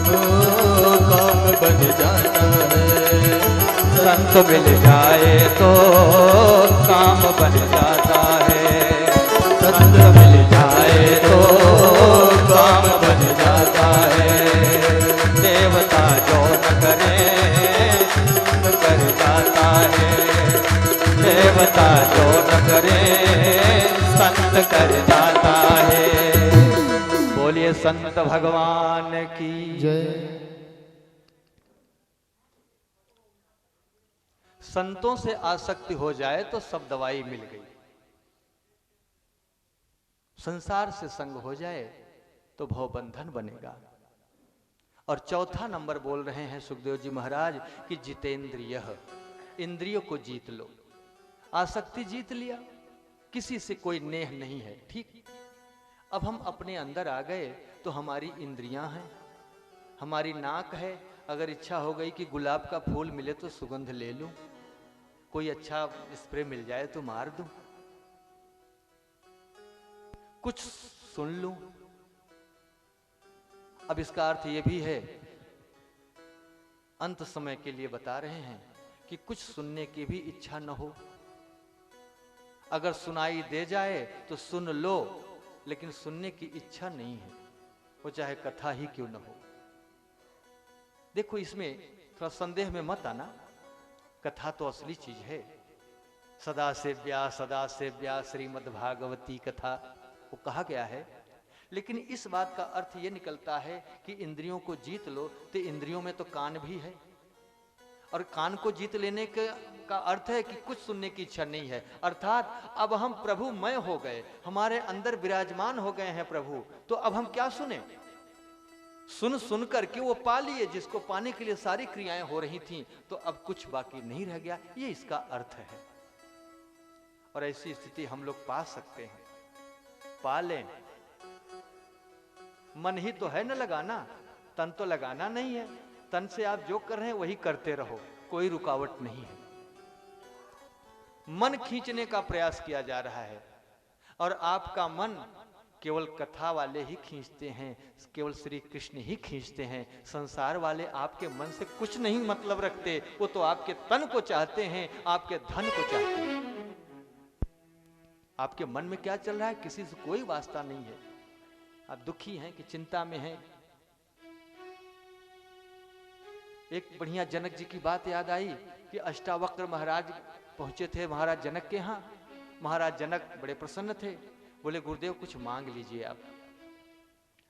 तो काम बन जाता है। संत मिल जाए तो काम बन जाता है। संत मिल जाए तो काम बन जाता है। देवता जो न करे संत कर जाता है। देवता जो न करे संत कर जाता है। बोलिए संत भगवान की जय। संतों से आसक्ति हो जाए तो सब दवाई मिल गई। संसार से संग हो जाए तो भवबंधन बनेगा। और चौथा नंबर बोल रहे हैं सुखदेव जी महाराज कि जितेंद्रिय, इंद्रियों को जीत लो। आसक्ति जीत लिया, किसी से कोई नेह नहीं है, ठीक। अब हम अपने अंदर आ गए तो हमारी इंद्रियां हैं, हमारी नाक है। अगर इच्छा हो गई कि गुलाब का फूल मिले तो सुगंध ले लूं, कोई अच्छा स्प्रे मिल जाए तो मार दूं, कुछ सुन लूं। अब इसका अर्थ यह भी है, अंत समय के लिए बता रहे हैं कि कुछ सुनने की भी इच्छा न हो। अगर सुनाई दे जाए तो सुन लो, लेकिन सुनने की इच्छा नहीं है, वो चाहे कथा ही क्यों न हो। देखो, इसमें थोड़ा संदेह में मत आना, कथा तो असली चीज है। सदा सेव्या श्रीमद् भागवती कथा, वो कहा गया है। लेकिन इस बात का अर्थ ये निकलता है कि इंद्रियों को जीत लो, तो इंद्रियों में तो कान भी है, और कान को जीत लेने का अर्थ है कि कुछ सुनने की इच्छा नहीं है। अर्थात अब हम प्रभुमय हो गए, हमारे अंदर विराजमान हो गए हैं प्रभु, तो अब हम क्या सुने? सुन सुन करके वो पा लिए, जिसको पाने के लिए सारी क्रियाएं हो रही थीं, तो अब कुछ बाकी नहीं रह गया। ये इसका अर्थ है। और ऐसी स्थिति हम लोग पा सकते हैं, पा लें। मन ही तो है न लगाना, तन तो लगाना नहीं है। तन से आप जो कर रहे हैं वही करते रहो, कोई रुकावट नहीं है। मन खींचने का प्रयास किया जा रहा है, और आपका मन केवल कथा वाले ही खींचते हैं, केवल श्री कृष्ण ही खींचते हैं। संसार वाले आपके मन से कुछ नहीं मतलब रखते, वो तो आपके तन को चाहते हैं, आपके धन को चाहते हैं। आपके मन में क्या चल रहा है किसी से कोई वास्ता नहीं है। आप दुखी हैं कि चिंता में हैं। एक बढ़िया जनक जी की बात याद आई कि अष्टावक्र महाराज पहुंचे थे महाराज जनक के यहाँ। महाराज जनक बड़े प्रसन्न थे, बोले गुरुदेव कुछ मांग लीजिए आप।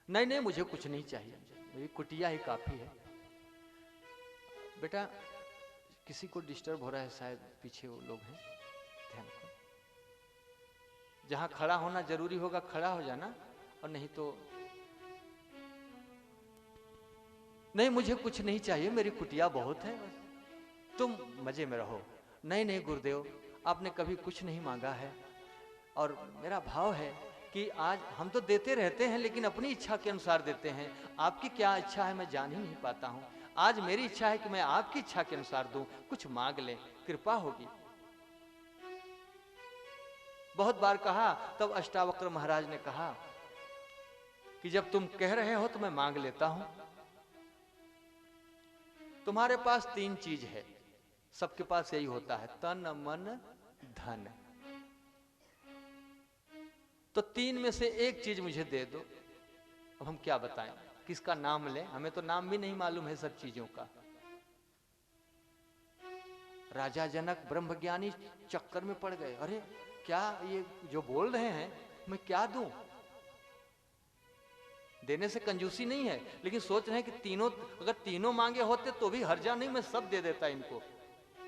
नहीं नहीं, मुझे कुछ नहीं चाहिए, मेरी कुटिया ही काफी है। बेटा किसी को डिस्टर्ब हो रहा है, शायद पीछे वो लोग हैं, ध्यान रखो। जहां खड़ा होना जरूरी होगा खड़ा हो जाना, और नहीं तो नहीं, मुझे कुछ नहीं चाहिए, मेरी कुटिया बहुत है, बस तुम मजे में रहो। नहीं नहीं गुरुदेव, आपने कभी कुछ नहीं मांगा है, और मेरा भाव है कि आज हम तो देते रहते हैं लेकिन अपनी इच्छा के अनुसार देते हैं। आपकी क्या इच्छा है मैं जान ही नहीं पाता हूं। आज मेरी इच्छा है कि मैं आपकी इच्छा के अनुसार दूं, कुछ मांग लें, कृपा होगी। बहुत बार कहा, तब अष्टावक्र महाराज ने कहा कि जब तुम कह रहे हो तो मैं मांग लेता हूं। तुम्हारे पास 3 चीज है, सबके पास यही होता है, तन मन धन। तो 3 में से एक चीज मुझे दे दो। अब हम क्या बताएं, किसका नाम लें, हमें तो नाम भी नहीं मालूम है सब चीजों का। राजा जनक ब्रह्मज्ञानी चक्कर में पड़ गए, अरे क्या ये जो बोल रहे हैं, मैं क्या दूं। देने से कंजूसी नहीं है, लेकिन सोच रहे हैं कि तीनों, अगर तीनों मांगे होते तो भी हर्जा नहीं, मैं सब दे देता इनको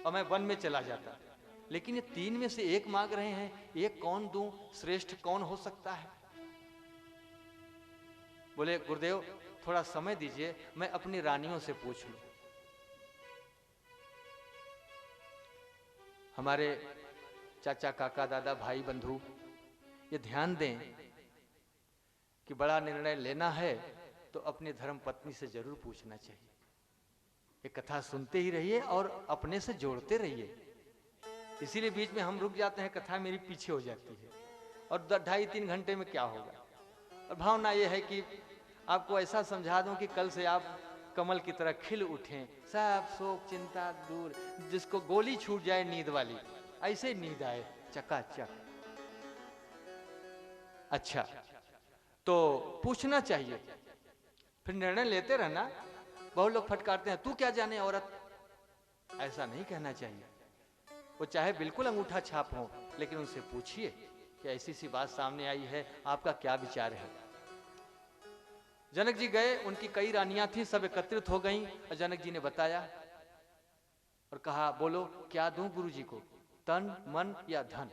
और मैं वन में चला जाता। लेकिन ये 3 में से एक मांग रहे हैं, एक कौन दूं, श्रेष्ठ कौन हो सकता है। बोले गुरुदेव थोड़ा समय दीजिए, मैं अपनी रानियों से पूछ लूं। हमारे चाचा काका दादा भाई बंधु ये ध्यान दें कि बड़ा निर्णय लेना है तो अपनी धर्म पत्नी से जरूर पूछना चाहिए। ये कथा सुनते ही रहिए और अपने से जोड़ते रहिए। इसीलिए बीच में हम रुक जाते हैं, कथा मेरी पीछे हो जाती है, और 2.5-3 घंटे में क्या होगा। और भावना ये है कि आपको ऐसा समझा दूं कि कल से आप कमल की तरह खिल उठें, सब शोक चिंता दूर, जिसको गोली छूट जाए नींद वाली, ऐसे नींद आए चकाचक। अच्छा, तो पूछना चाहिए, फिर निर्णय लेते रहना। बहुत लोग फटकारते हैं, तू क्या जाने औरत, ऐसा नहीं कहना चाहिए। वो चाहे बिल्कुल अंगूठा छाप हो, लेकिन उनसे पूछिए कि ऐसी सी बात सामने आई है, आपका क्या विचार है। जनक जी गए, उनकी कई रानियां थी, सब एकत्रित हो गईं, और जनक जी ने बताया और कहा बोलो क्या दूं गुरुजी को, तन मन या धन।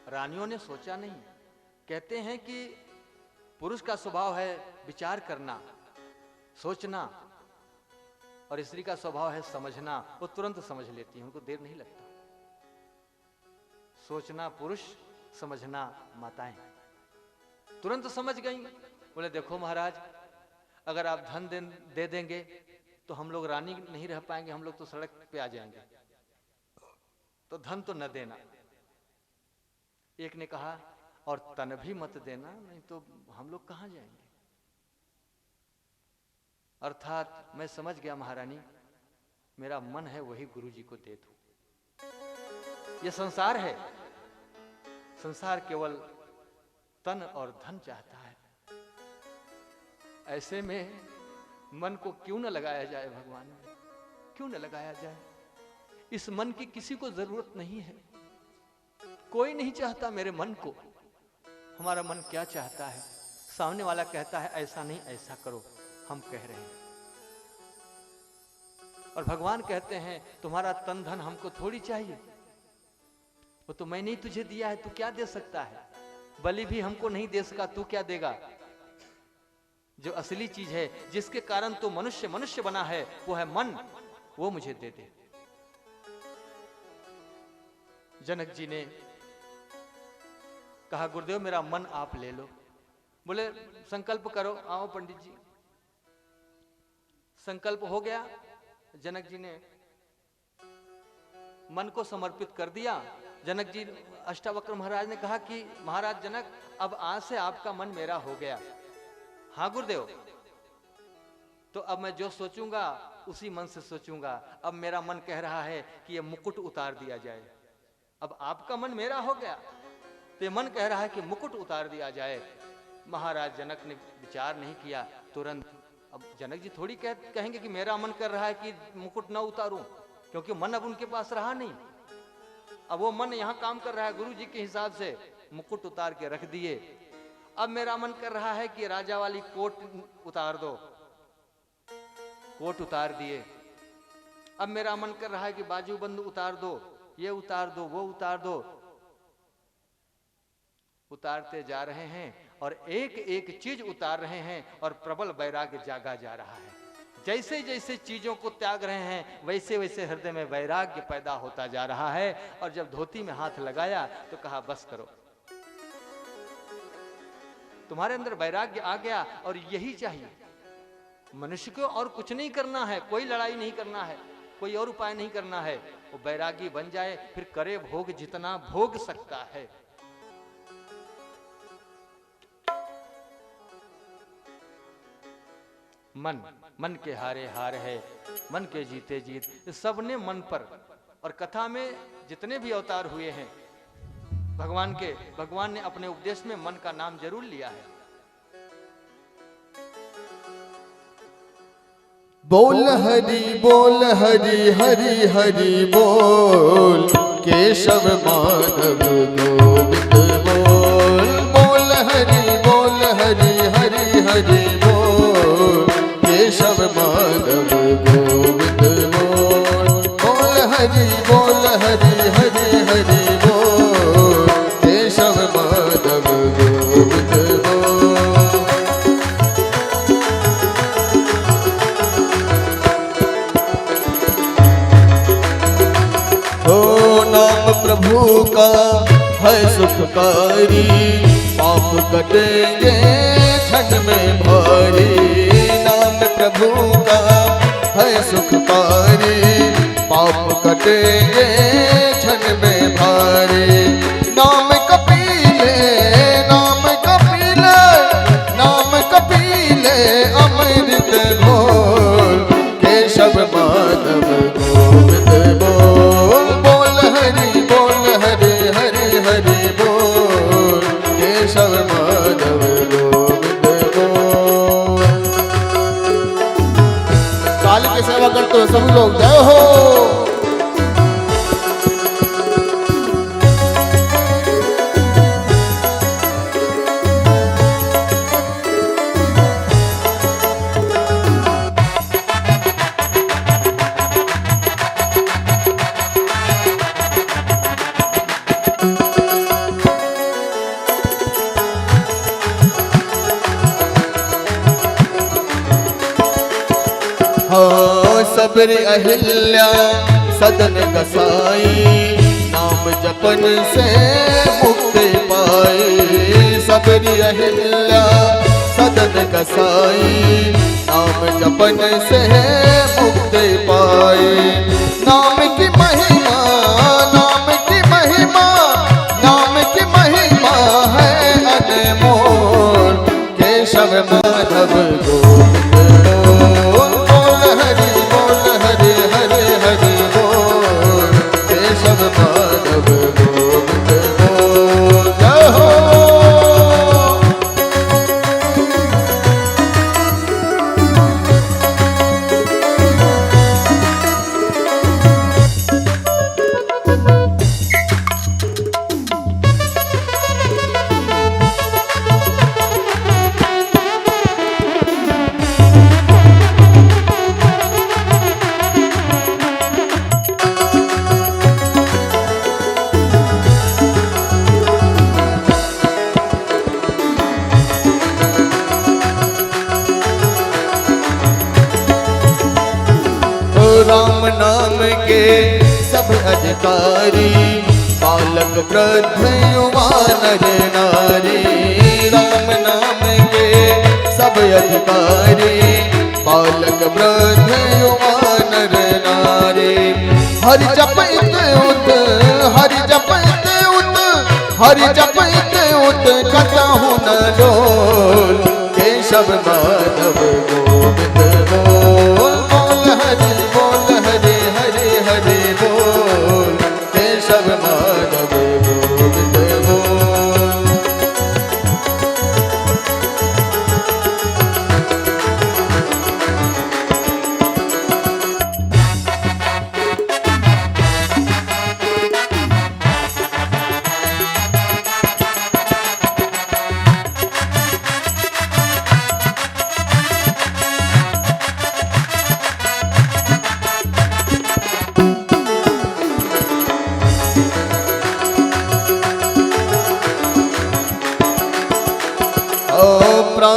रानियों ने सोचा नहीं। कहते हैं कि पुरुष का स्वभाव है विचार करना, सोचना, और स्त्री का स्वभाव है समझना। वो तुरंत समझ लेती है, उनको देर नहीं लगता। सोचना पुरुष, समझना माताएं। तुरंत समझ गई। बोले देखो महाराज, अगर आप धन दे देंगे तो हम लोग रानी नहीं रह पाएंगे, हम लोग तो सड़क पे आ जाएंगे, तो धन तो न देना। एक ने कहा और तन भी मत देना, नहीं तो हम लोग कहां जाएंगे। अर्थात मैं समझ गया महारानी, मेरा मन है वही गुरुजी को दे दूं। ये संसार है, संसार केवल तन और धन चाहता है। ऐसे में मन को क्यों न लगाया जाए भगवान ने, क्यों न लगाया जाए। इस मन की किसी को जरूरत नहीं है, कोई नहीं चाहता मेरे मन को। हमारा मन क्या चाहता है, सामने वाला कहता है ऐसा नहीं ऐसा करो, हम कह रहे हैं। और भगवान कहते हैं तुम्हारा तन धन हमको थोड़ी चाहिए, वो तो मैंने ही तुझे दिया है, तू क्या दे सकता है। बलि भी हमको नहीं दे सका, तू क्या देगा। जो असली चीज है, जिसके कारण तू मनुष्य मनुष्य बना है, वो है मन, वो मुझे दे दे। जनक जी ने कहा गुरुदेव मेरा मन आप ले लो। बोले संकल्प करो, आओ पंडित जी। संकल्प हो गया, जनक जी ने मन को समर्पित कर दिया। जनक जी, अष्टावक्र महाराज ने कहा कि महाराज जनक, अब आज से आपका मन मेरा हो गया। हाँ गुरुदेव, तो अब मैं जो सोचूंगा उसी मन से सोचूंगा। अब मेरा मन कह रहा है कि ये मुकुट उतार दिया जाए। अब आपका मन मेरा हो गया, तो ये मन कह रहा है कि मुकुट उतार दिया जाए। महाराज जनक ने विचार नहीं किया, तुरंत। अब जनक जी थोड़ी कहेंगे कि मेरा मन कर रहा है कि मुकुट न उतारूं, क्योंकि मन अब उनके पास रहा नहीं। अब वो मन यहाँ काम कर रहा है गुरु जी के हिसाब से, मुकुट उतार के रख दिए। अब मेरा मन कर रहा है कि राजा वाली कोट उतार दो, कोट उतार दिए। अब मेरा मन कर रहा है कि बाजूबंद उतार दो, ये उतार दो, वो उतार दो। उतारते जा रहे हैं और एक एक चीज उतार रहे हैं और प्रबल वैराग्य जागा जा रहा है। जैसे जैसे चीजों को त्याग रहे हैं वैसे वैसे हृदय में वैराग्य पैदा होता जा रहा है। और जब धोती में हाथ लगाया तो कहा बस करो, तुम्हारे अंदर वैराग्य आ गया और यही चाहिए मनुष्य को। और कुछ नहीं करना है, कोई लड़ाई नहीं करना है, कोई और उपाय नहीं करना है। वो वैरागी बन जाए, फिर करे भोग जितना भोग सकता है। मन के हारे हार है, मन के जीते जीत। सबने मन पर, और कथा में जितने भी अवतार हुए हैं भगवान ने अपने उपदेश में मन का नाम जरूर लिया है। बोल हरि हरि हरि बोल, केशव माधव गोविंद बोल। बोल हरि हरि हरि बोल, केशव माधव गोविंद बोल। बोल हरि हरि हरि बोल, केशव माधव गोविंद बोल। ओ नाम प्रभु का है सुखकारी, पाप कटेंगे क्षण में भारी। नाम प्रभु का है सुखकारी, पाप कटेंगे क्षण में भारी। नाम कपिले नाम कपिले नाम कपिले, अमृत घोल, केशव माधव गोविंद बोल। बोल हरि हरि हरि बोल, केशव माधव गोविंद बोल। काली की सेवा करते हो सभी लोग, जय हो। सबरी अहिल्या सदन कसाई, नाम जपन से मुक्ति पाई। सबरी अहिल्या सदन कसाई, नाम जपन से मुक्ति पाई। नाम की महिमा नाम की महिमा नाम की महिमा है अनमोल, केशव माधव गोविंद बोल। बोल हरि हरि हरि बोल, केशव माधव गोविंद बोल। जय हो। राम नाम के सब अधिकारी, बालक वृद्ध युवा नर नारी। राम नाम के सब अधिकारी, बालक वृद्ध युवा नर नारी। हरि जपत उत हरि जपत उत हरि जपत उत, कतहु न डोल, केशव माधव गोविंद बोल। बोल हरि हरि हरि बोल, केशव माधव गोविंद बोल।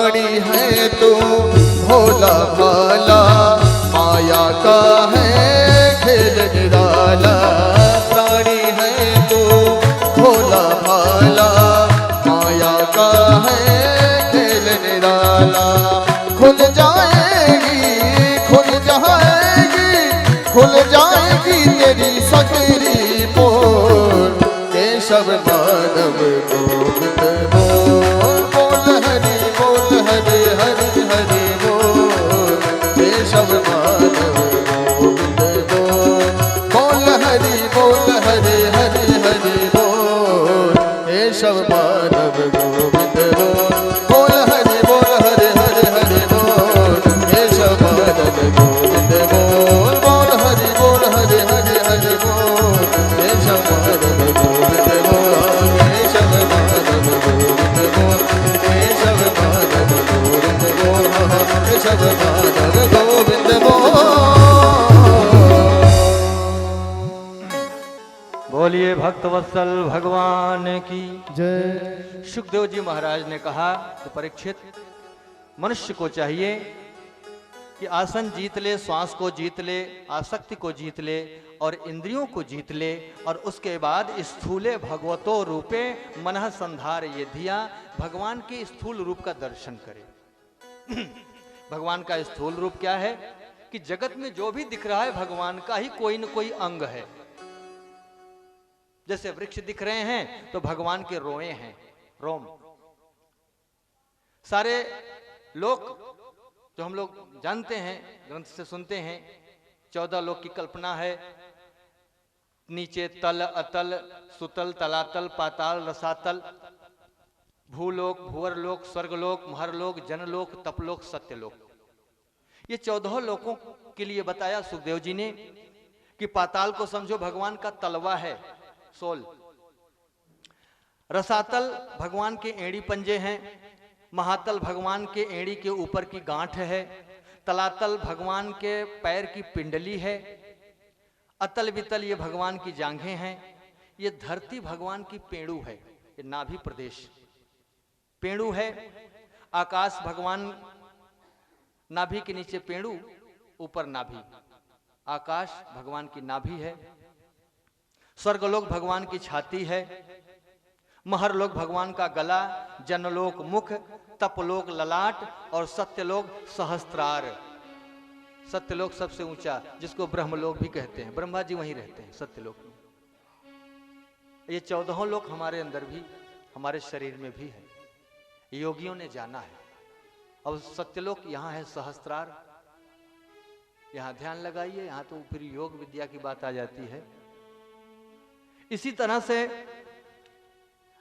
प्राणी है तू भोला भाला, माया का है खेल निराला। प्राणी है तू भोला भाला, माया का है खेल निराला। खुल जाएगी, खुल जाएगी, खुल जाएगी तेरी सकरी पोल। केशव माधव गोविंद बोल, बोल हरि बोल, हरि हरि हरि बोल। केशव माधव गोविंद बोल, बोल हरि बोल, हरि हरि हरि बोल। केशव माधव गोविंद बोल, बोल हरि बोल, हरि हरि हरि बोल। केशव माधव गोविंद बोल, बोल हरि बोल, हरि हरि हरि बोल। केशव माधव गोविंद बोल, केशव माधव गोविंद बोल, केशव माधव गोविंद बोल, केशव माधव गोविंद बोल। बोलिए भक्तवत्सल भगवान की। जय। सुखदेव जी महाराज ने कहा कि परीक्षित, मनुष्य को चाहिए कि आसन जीत ले, श्वास को जीत ले, आसक्ति को जीत ले और इंद्रियों को जीत ले, और उसके बाद स्थूले भगवतो रूपे मनः संधार ये धिया, भगवान के स्थूल रूप का दर्शन करे। भगवान का स्थूल रूप क्या है कि जगत में जो भी दिख रहा है भगवान का ही कोई न कोई अंग है। जैसे वृक्ष दिख रहे हैं तो भगवान के रोए हैं, रोम। सारे लोक जो हम लोग जानते हैं, ग्रंथ से सुनते हैं, 14 लोक की कल्पना है। नीचे तल, अतल, सुतल, तलातल, पाताल, रसातल, भूलोक, भुवरलोक, स्वर्गलोक, महरलोक, जनलोक, तपलोक, सत्यलोक। ये 14 लोकों के लिए बताया सुखदेव जी ने कि पाताल को समझो भगवान का तलवा है, सोल। रसातल भगवान के एड़ी पंजे हैं। महातल भगवान के एड़ी के ऊपर की गांठ है। तलातल भगवान के पैर की पिंडली है। अतल वितल ये भगवान की जांघें हैं। ये धरती भगवान की पेड़ू है, ये नाभि प्रदेश पेड़ू है। आकाश भगवान नाभि के नीचे पेड़ू, ऊपर नाभि। आकाश भगवान की नाभि है। स्वर्गलोक भगवान की छाती है। महरलोक भगवान का गला, जनलोक मुख, तपलोक ललाट और सत्यलोक सहस्त्रार। सत्यलोक सबसे ऊंचा, जिसको ब्रह्मलोक भी कहते हैं, ब्रह्मा जी वहीं रहते हैं सत्यलोक में। ये 14 लोक हमारे अंदर भी, हमारे शरीर में भी है, योगियों ने जाना है। अब सत्यलोक यहाँ है सहस्त्रार, यहाँ ध्यान लगाइए, यहाँ तो फिर योग विद्या की बात आ जाती है। इसी तरह से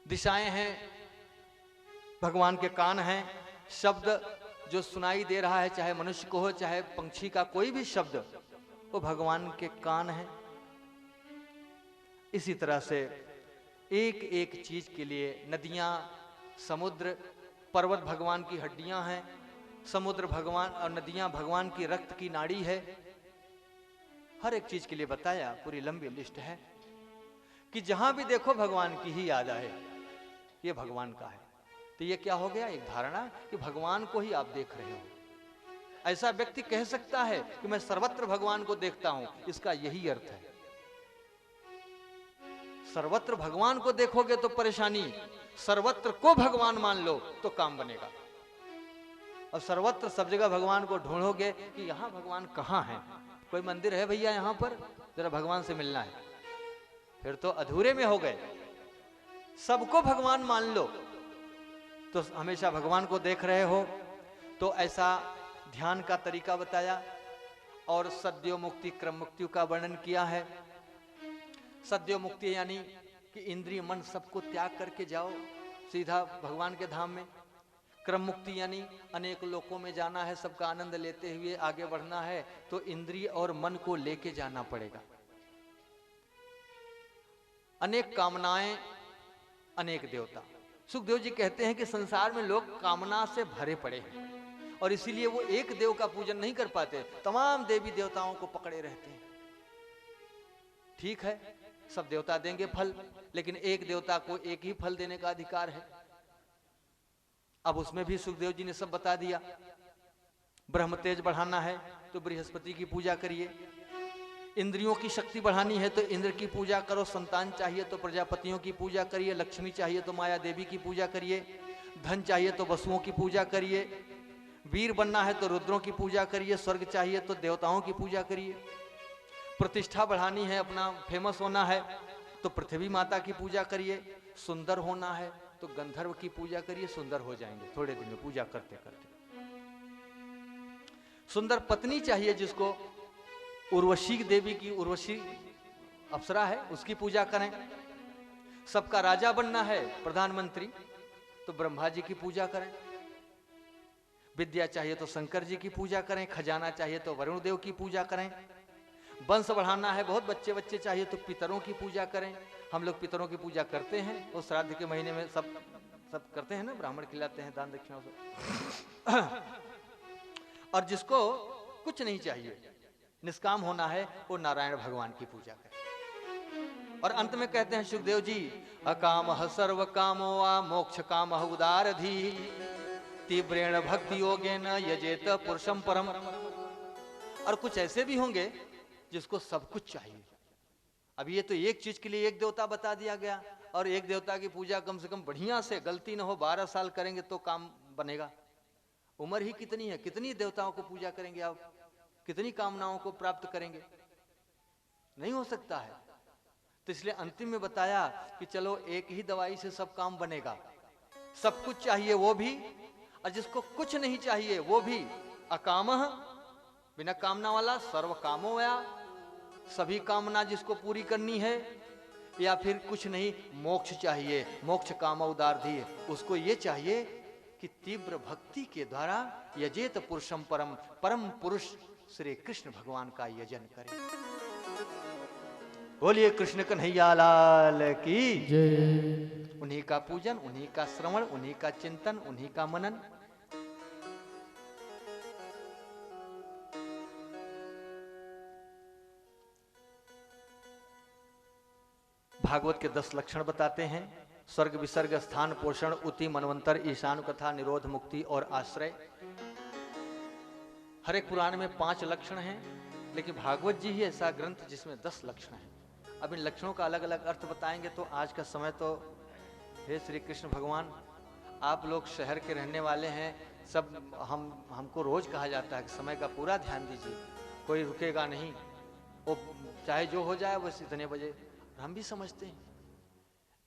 दिशाएं हैं, भगवान के कान हैं। शब्द जो सुनाई दे रहा है, चाहे मनुष्य को हो चाहे पंछी का कोई भी शब्द, वो भगवान के कान हैं। इसी तरह से एक एक चीज के लिए नदियां, समुद्र, पर्वत भगवान की हड्डियां हैं। समुद्र भगवान और नदियां भगवान की रक्त की नाड़ी है। हर एक चीज के लिए बताया, पूरी लंबी लिस्ट है कि जहां भी देखो भगवान की ही याद आए, ये भगवान का है। तो ये क्या हो गया, एक धारणा कि भगवान को ही आप देख रहे हो। ऐसा व्यक्ति कह सकता है कि मैं सर्वत्र भगवान को देखता हूं, इसका यही अर्थ है। सर्वत्र भगवान को देखोगे तो परेशानी, सर्वत्र को भगवान मान लो तो काम बनेगा। और सर्वत्र सब जगह भगवान को ढूंढोगे कि यहां भगवान कहां है, कोई मंदिर है भैया यहां पर, जरा भगवान से मिलना है, फिर तो अधूरे में हो गए। सबको भगवान मान लो तो हमेशा भगवान को देख रहे हो। तो ऐसा ध्यान का तरीका बताया और सद्यो मुक्ति क्रम मुक्ति का वर्णन किया है। सद्यो मुक्ति यानी कि इंद्रिय मन सबको त्याग करके जाओ सीधा भगवान के धाम में। क्रम मुक्ति यानी अनेक लोकों में जाना है, सबका आनंद लेते हुए आगे बढ़ना है, तो इंद्रिय और मन को लेके जाना पड़ेगा। अनेक कामनाएं, अनेक देवता। सुखदेव जी कहते हैं कि संसार में लोग कामना से भरे पड़े हैं और इसीलिए वो एक देव का पूजन नहीं कर पाते, तमाम देवी देवताओं को पकड़े रहते हैं। ठीक है, सब देवता देंगे फल, लेकिन एक देवता को एक ही फल देने का अधिकार है। अब उसमें भी सुखदेव जी ने सब बता दिया। ब्रह्म तेज बढ़ाना है तो बृहस्पति की पूजा करिए, इंद्रियों की शक्ति बढ़ानी है तो इंद्र की पूजा करो, संतान चाहिए तो प्रजापतियों की पूजा करिए, लक्ष्मी चाहिए तो माया देवी की पूजा करिए, धन चाहिए तो वसुओं की पूजा करिए, वीर बनना है तो रुद्रों की पूजा करिए, स्वर्ग चाहिए तो देवताओं की पूजा करिए, प्रतिष्ठा बढ़ानी है, अपना फेमस होना है तो पृथ्वी माता की पूजा करिए, सुंदर होना है तो गंधर्व की पूजा करिए, सुंदर हो जाएंगे थोड़े दिन में पूजा करते करते। सुंदर पत्नी चाहिए जिसको, उर्वशी देवी की, उर्वशी अप्सरा है, उसकी पूजा करें। सबका राजा बनना है, प्रधानमंत्री, तो ब्रह्मा जी की पूजा करें। विद्या चाहिए तो शंकर जी की पूजा करें, खजाना चाहिए तो वरुण देव की पूजा करें, वंश बढ़ाना है, बहुत बच्चे बच्चे चाहिए तो पितरों की पूजा करें। हम लोग पितरों की पूजा करते हैं, वो श्राद्ध के महीने में सब करते हैं ना, ब्राह्मण खिलाते हैं दान दक्षिणा से। और जिसको कुछ नहीं चाहिए, निष्काम होना है, वो नारायण भगवान की पूजा करें। और अंत में कहते हैं सुखदेव जी, अकाम सर्व कामो वा मोक्ष काम उदारधी तीव्रेण भक्ति योगेन यजेत पुरुषम परम। और कुछ ऐसे भी होंगे जिसको सब कुछ चाहिए। अब ये तो एक चीज के लिए एक देवता बता दिया गया, और एक देवता की पूजा कम से कम बढ़िया से, गलती ना हो, 12 साल करेंगे तो काम बनेगा। उम्र ही कितनी है, कितनी देवताओं को पूजा करेंगे आप, कितनी कामनाओं को प्राप्त करेंगे, नहीं हो सकता है। तो इसलिए अंतिम में बताया कि चलो एक ही दवाई से सब काम बनेगा। सब कुछ चाहिए वो भी, और जिसको कुछ नहीं चाहिए वो भी। अकामः, बिना कामना वाला, सर्व कामो वया, सभी कामना जिसको पूरी करनी है। या फिर कुछ नहीं, मोक्ष चाहिए, मोक्ष काम उदारधी, उसको ये चाहिए कि तीव्र भक्ति के द्वारा यजेत पुरुषम परम, परम पुरुष श्री कृष्ण भगवान का यजन करे। बोलिए कृष्ण कन्हैया लाल की जय। उन्हीं का पूजन, उन्हीं का श्रवण, उन्हीं का चिंतन, उन्हीं का मनन। भागवत के 10 लक्षण बताते हैं। स्वर्ग विसर्ग, स्थान, पोषण, उति, मनवंतर, ईशान कथा, निरोध, मुक्ति और आश्रय। हर एक पुराण में 5 लक्षण हैं, लेकिन भागवत जी ही ऐसा ग्रंथ जिसमें 10 लक्षण हैं। अब इन लक्षणों का अलग अलग अर्थ बताएंगे तो आज का समय तो, हे श्री कृष्ण भगवान, आप लोग शहर के रहने वाले हैं, सब हमको रोज कहा जाता है कि समय का पूरा ध्यान दीजिए, कोई रुकेगा नहीं, वो चाहे जो हो जाए बस इतने बजे। हम भी समझते हैं,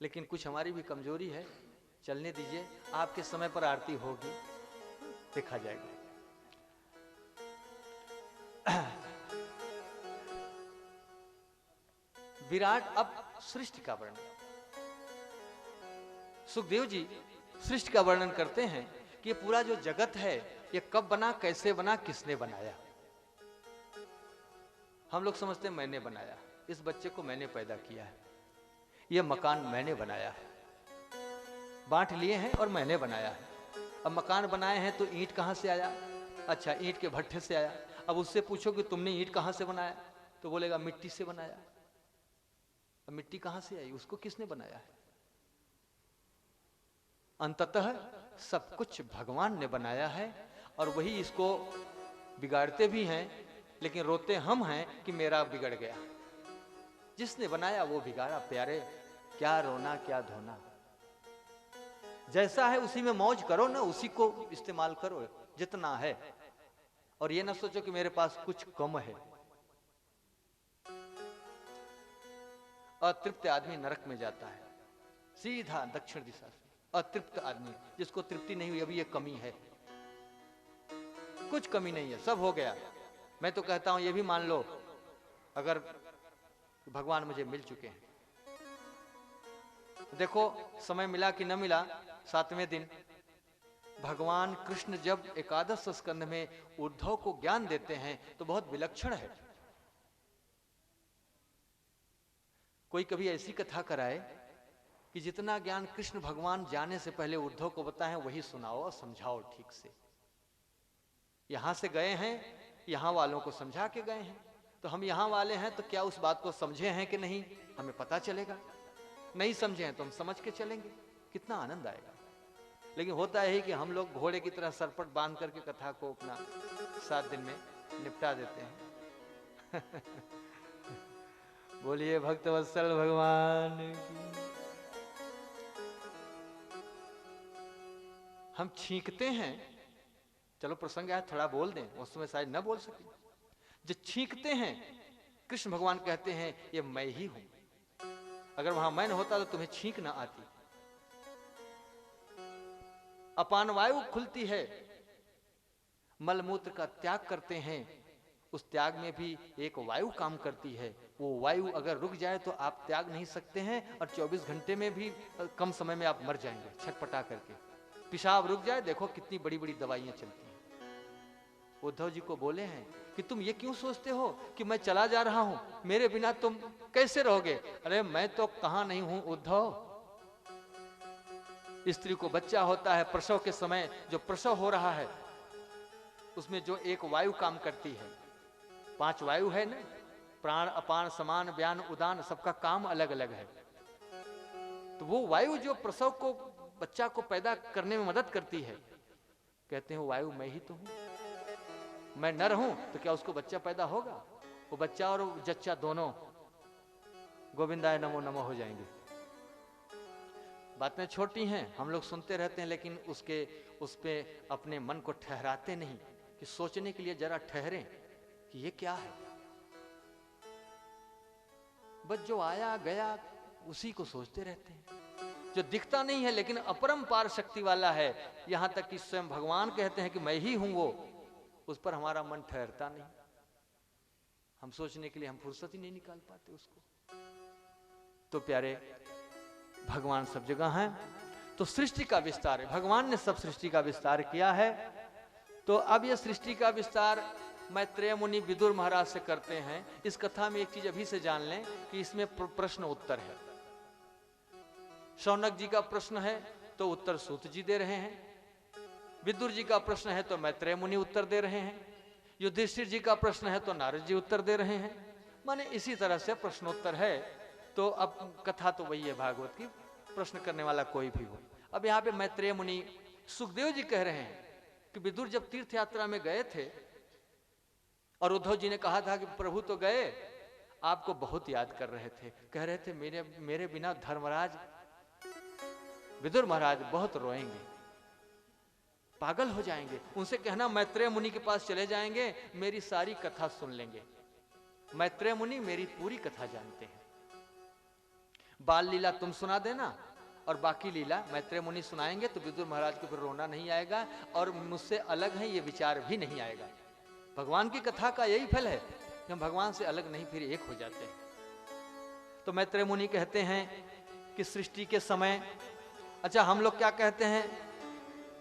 लेकिन कुछ हमारी भी कमजोरी है, चलने दीजिए, आपके समय पर आरती होगी, देखा जाएगा। विराट, अब सृष्टि का वर्णन। सुखदेव जी सृष्टि का वर्णन करते हैं कि ये पूरा जो जगत है ये कब बना, कैसे बना, किसने बनाया। हम लोग समझते हैं मैंने बनाया, इस बच्चे को मैंने पैदा किया है, ये मकान मैंने बनाया है, बांट लिए हैं और मैंने बनाया है। अब मकान बनाए हैं तो ईंट कहां से आया? अच्छा, ईंट के भट्ठे से आया। अब उससे पूछो कि तुमने ईंट कहां से बनाया, तो बोलेगा मिट्टी से बनाया। अब मिट्टी कहां से आई, उसको किसने बनाया है? अंततः सब कुछ भगवान ने बनाया है, और वही इसको बिगाड़ते भी हैं, लेकिन रोते हम हैं कि मेरा बिगड़ गया। जिसने बनाया वो बिगाड़ा। प्यारे, क्या रोना क्या धोना, जैसा है उसी में मौज करो ना, उसी को इस्तेमाल करो जितना है, और ये ना सोचो कि मेरे पास कुछ कम है। अतृप्त आदमी नरक में जाता है, सीधा दक्षिण दिशा से। अतृप्त आदमी, जिसको तृप्ति नहीं हुई, अभी ये कमी है, कुछ कमी नहीं है, सब हो गया। मैं तो कहता हूं ये भी मान लो, अगर भगवान मुझे मिल चुके हैं, देखो समय मिला कि न मिला, 7वें दिन भगवान कृष्ण जब एकादश स्कंध में उद्धव को ज्ञान देते हैं तो बहुत विलक्षण है। कोई कभी ऐसी कथा कराए कि जितना ज्ञान कृष्ण भगवान जाने से पहले उद्धव को बताएं वही सुनाओ और समझाओ ठीक से। यहां से गए हैं, यहां वालों को समझा के गए हैं, तो हम यहां वाले हैं तो क्या उस बात को समझे हैं कि नहीं, हमें पता चलेगा। नहीं समझे हैं तो हम समझ के चलेंगे, कितना आनंद आएगा। लेकिन होता है कि हम लोग घोड़े की तरह सरपट बांध करके कथा को अपना 7 दिन में निपटा देते हैं। बोलिए भक्तवत्सल भगवान की। हम छींकते हैं, चलो प्रसंग आया थोड़ा बोल दें, उस समय शायद न बोल सके। जो छींकते हैं, कृष्ण भगवान कहते हैं ये मैं ही हूं। अगर वहां मैं न होता तो तुम्हें छींक ना आती। अपान वायु खुलती है, मलमूत्र का त्याग करते हैं, उस त्याग में भी एक वायु काम करती है। वो वायु अगर रुक जाए तो आप त्याग नहीं सकते हैं, और 24 घंटे में भी कम समय में आप मर जाएंगे छटपटा करके। पेशाब रुक जाए, देखो कितनी बड़ी बड़ी दवाइयां चलती हैं। उद्धव जी को बोले हैं कि तुम ये क्यों सोचते हो कि मैं चला जा रहा हूं, मेरे बिना तुम कैसे रहोगे? अरे मैं तो कहां नहीं हूं उद्धव। स्त्री को बच्चा होता है, प्रसव के समय जो प्रसव हो रहा है उसमें जो एक वायु काम करती है, 5 वायु है ना, प्राण अपान समान व्यान उदान, सबका काम अलग अलग है। तो वो वायु जो प्रसव को बच्चा को पैदा करने में मदद करती है, कहते हैं वो वायु मैं ही तो हूं। मैं न रहूं तो क्या उसको बच्चा पैदा होगा? वो बच्चा और जच्चा दोनों गोविंदाय नमो नमो हो जाएंगे। बातें छोटी हैं, हम लोग सुनते रहते हैं, लेकिन उस पे अपने मन को ठहराते नहीं कि सोचने के लिए जरा ठहरें कि ये क्या है। बस जो आया गया उसी को सोचते रहते हैं, जो दिखता नहीं है लेकिन अपरंपार शक्ति वाला है। यहां तक कि स्वयं भगवान कहते हैं कि मैं ही हूं वो, उस पर हमारा मन ठहरता नहीं। हम सोचने के लिए हम फुर्सत ही नहीं निकाल पाते उसको। तो प्यारे, भगवान सब जगह हैं। तो सृष्टि का विस्तार है, भगवान ने सब सृष्टि का विस्तार किया है। तो अब यह सृष्टि का विस्तार मैत्रेय मुनि विदुर महाराज से करते हैं। इस कथा में एक चीज अभी से जान लें कि इसमें प्रश्न उत्तर है। शौनक जी का प्रश्न है तो उत्तर सूत जी दे रहे हैं, विदुर जी का प्रश्न है तो मैत्रेय मुनि उत्तर दे रहे हैं, युधिष्ठिर जी का प्रश्न है तो नारद जी उत्तर दे रहे हैं। माने इसी तरह से प्रश्नोत्तर है। तो अब कथा तो वही है भागवत की, प्रश्न करने वाला कोई भी हो। अब यहाँ पे मैत्रेय मुनि सुखदेव जी कह रहे हैं कि विदुर जब तीर्थ यात्रा में गए थे और उद्धव जी ने कहा था कि प्रभु तो गए, आपको बहुत याद कर रहे थे, कह रहे थे मेरे बिना धर्मराज विदुर महाराज बहुत रोएंगे, पागल हो जाएंगे। उनसे कहना मैत्रेय मुनि के पास चले जाएंगे, मेरी सारी कथा सुन लेंगे। मैत्रेय मुनि मेरी पूरी कथा जानते हैं। बाल लीला तुम सुना देना और बाकी लीला मैत्रेय मुनि सुनाएंगे, तो विदुर महाराज को फिर रोना नहीं आएगा और मुझसे अलग है ये विचार भी नहीं आएगा। भगवान की कथा का यही फल है कि हम भगवान से अलग नहीं फिर एक हो जाते हैं। तो मैत्रेय मुनि कहते हैं कि सृष्टि के समय, अच्छा हम लोग क्या कहते हैं,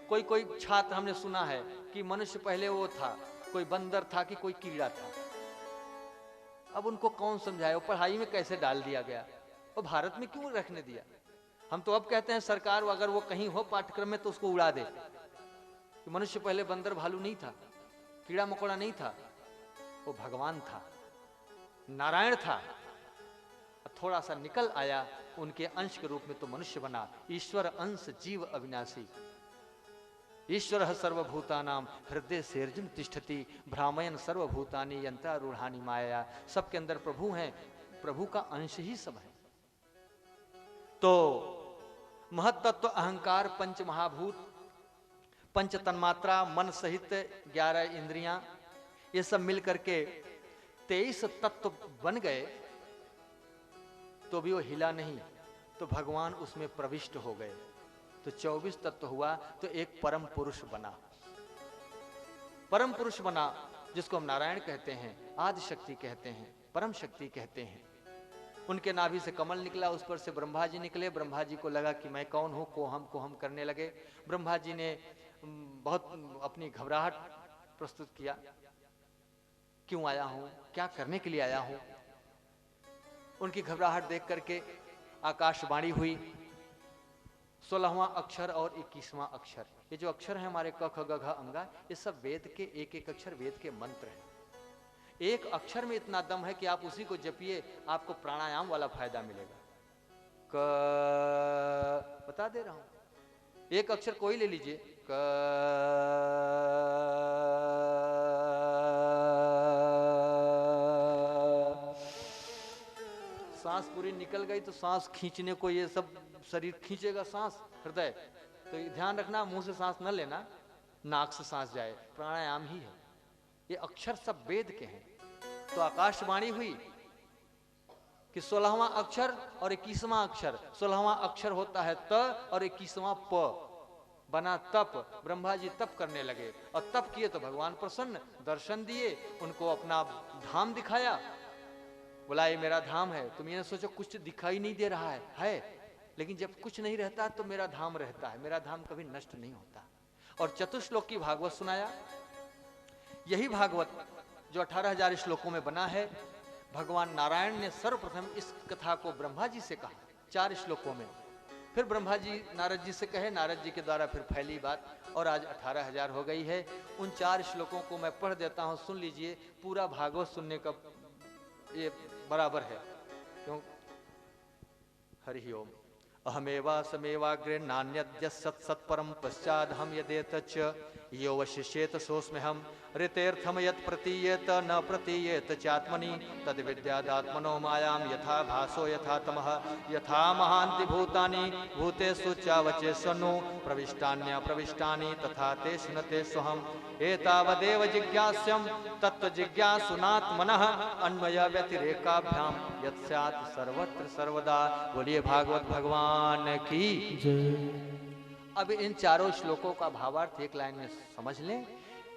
कोई छात्र हमने सुना है कि मनुष्य पहले वो था, कोई बंदर था कि कोई कीड़ा था। अब उनको कौन समझाए, वो पढ़ाई में कैसे डाल दिया गया, वो भारत में क्यों रखने दिया। हम तो अब कहते हैं सरकार अगर वो कहीं हो पाठ्यक्रम में तो उसको उड़ा दे कि मनुष्य पहले बंदर भालू नहीं था, कीड़ा मकोड़ा नहीं था, वो भगवान था, नारायण था, थोड़ा सा निकल आया उनके अंश के रूप में तो मनुष्य बना। ईश्वर अंश जीव अविनाशी, ईश्वर सर्वभूतानाम हृदय सेर्जुन तिष्ठति भ्रामयन सर्वभूतानि यंत्रारूढ़ानि माया। सबके अंदर प्रभु हैं, प्रभु का अंश ही सब है। तो महत्तत्व अहंकार पंच महाभूत पंच तन्मात्रा मन सहित 11 इंद्रियां, ये सब मिलकर के 23 तत्व बन गए, तो भी वो हिला नहीं, तो भगवान उसमें प्रविष्ट हो गए। तो 24 तत्व हुआ, तो एक परम पुरुष बना। परम पुरुष बना जिसको हम नारायण कहते हैं, आदि शक्ति कहते हैं, परम शक्ति कहते हैं। उनके नाभि से कमल निकला, उस पर से ब्रह्मा जी निकले। ब्रह्मा जी को लगा कि मैं कौन हूं, को हम करने लगे। ब्रह्मा जी ने बहुत अपनी घबराहट प्रस्तुत किया, क्यों आया हूं, क्या करने के लिए आया हूं। उनकी घबराहट देख करके आकाशवाणी हुई, 16वां अक्षर और 21वां अक्षर। ये जो अक्षर है हमारे क ख ग घ अंगा, ये सब वेद के एक एक अक्षर वेद के मंत्र हैं। एक अक्षर में इतना दम है कि आप उसी को जपिए, आपको प्राणायाम वाला फायदा मिलेगा। क बता दे रहा हूं, एक अक्षर कोई ले लीजिए, क, सांस पूरी निकल गई तो सांस खींचने को ये सब शरीर खींचेगा, सांस हृदय, तो ये ध्यान रखना मुंह से सांस न लेना, नाक से सांस जाए, प्राणायाम ही है। ये अक्षर सब वेद के हैं। तो आकाशवाणी हुई कि 16वां अक्षर और 21वां अक्षर, 16वां अक्षर होता है त और 21वां प, बना तप। ब्रह्मा जी तप करने लगे और तप किए तो भगवान प्रसन्न, दर्शन दिए, उनको अपना धाम दिखाया। बोला ये मेरा धाम है। तुम ये सोचो कुछ दिखाई नहीं दे रहा है, लेकिन जब कुछ नहीं रहता तो मेरा धाम रहता है, मेरा धाम कभी नष्ट नहीं होता। और चतुश्लोक की भागवत सुनाया। यही भागवत जो 18,000 श्लोकों में बना है, भगवान नारायण ने सर्वप्रथम इस कथा को ब्रह्मा जी से कहा 4 श्लोकों में, फिर ब्रह्मा जी नारद जी से कहे, नारद जी के द्वारा फिर फैली बात और आज 18,000 हो गई है। उन 4 श्लोकों को मैं पढ़ देता हूं, सुन लीजिए। पूरा भागवत सुनने का ये बराबर है। क्यों? हरि ओम। अहमेवा समेवाग्रे नान्यद्य सत्सत्परम पश्चाद हम यदेतच यो वशिष्येत सोऽस्म्यहम् ऋतेर्थम यत् प्रतीयेत न प्रतीयेत चात्मनि तद विद्यादात्मनो मायां यथा भासो यथा तमः यथा महान्ति भूतानि भूतेषु चावचेषु प्रविष्टान्य प्रविष्टानि तथा तेषु न तेष्वहम् एतावदेव जिज्ञास्यं तत्व जिज्ञासुनात्मनः अन्वय व्यतिरेकाभ्याम यत् स्यात् सर्वत्र सर्वदा। बोलिए भागवत भगवान की जय। अब इन 4 श्लोकों का भावार्थ एक लाइन में समझ लें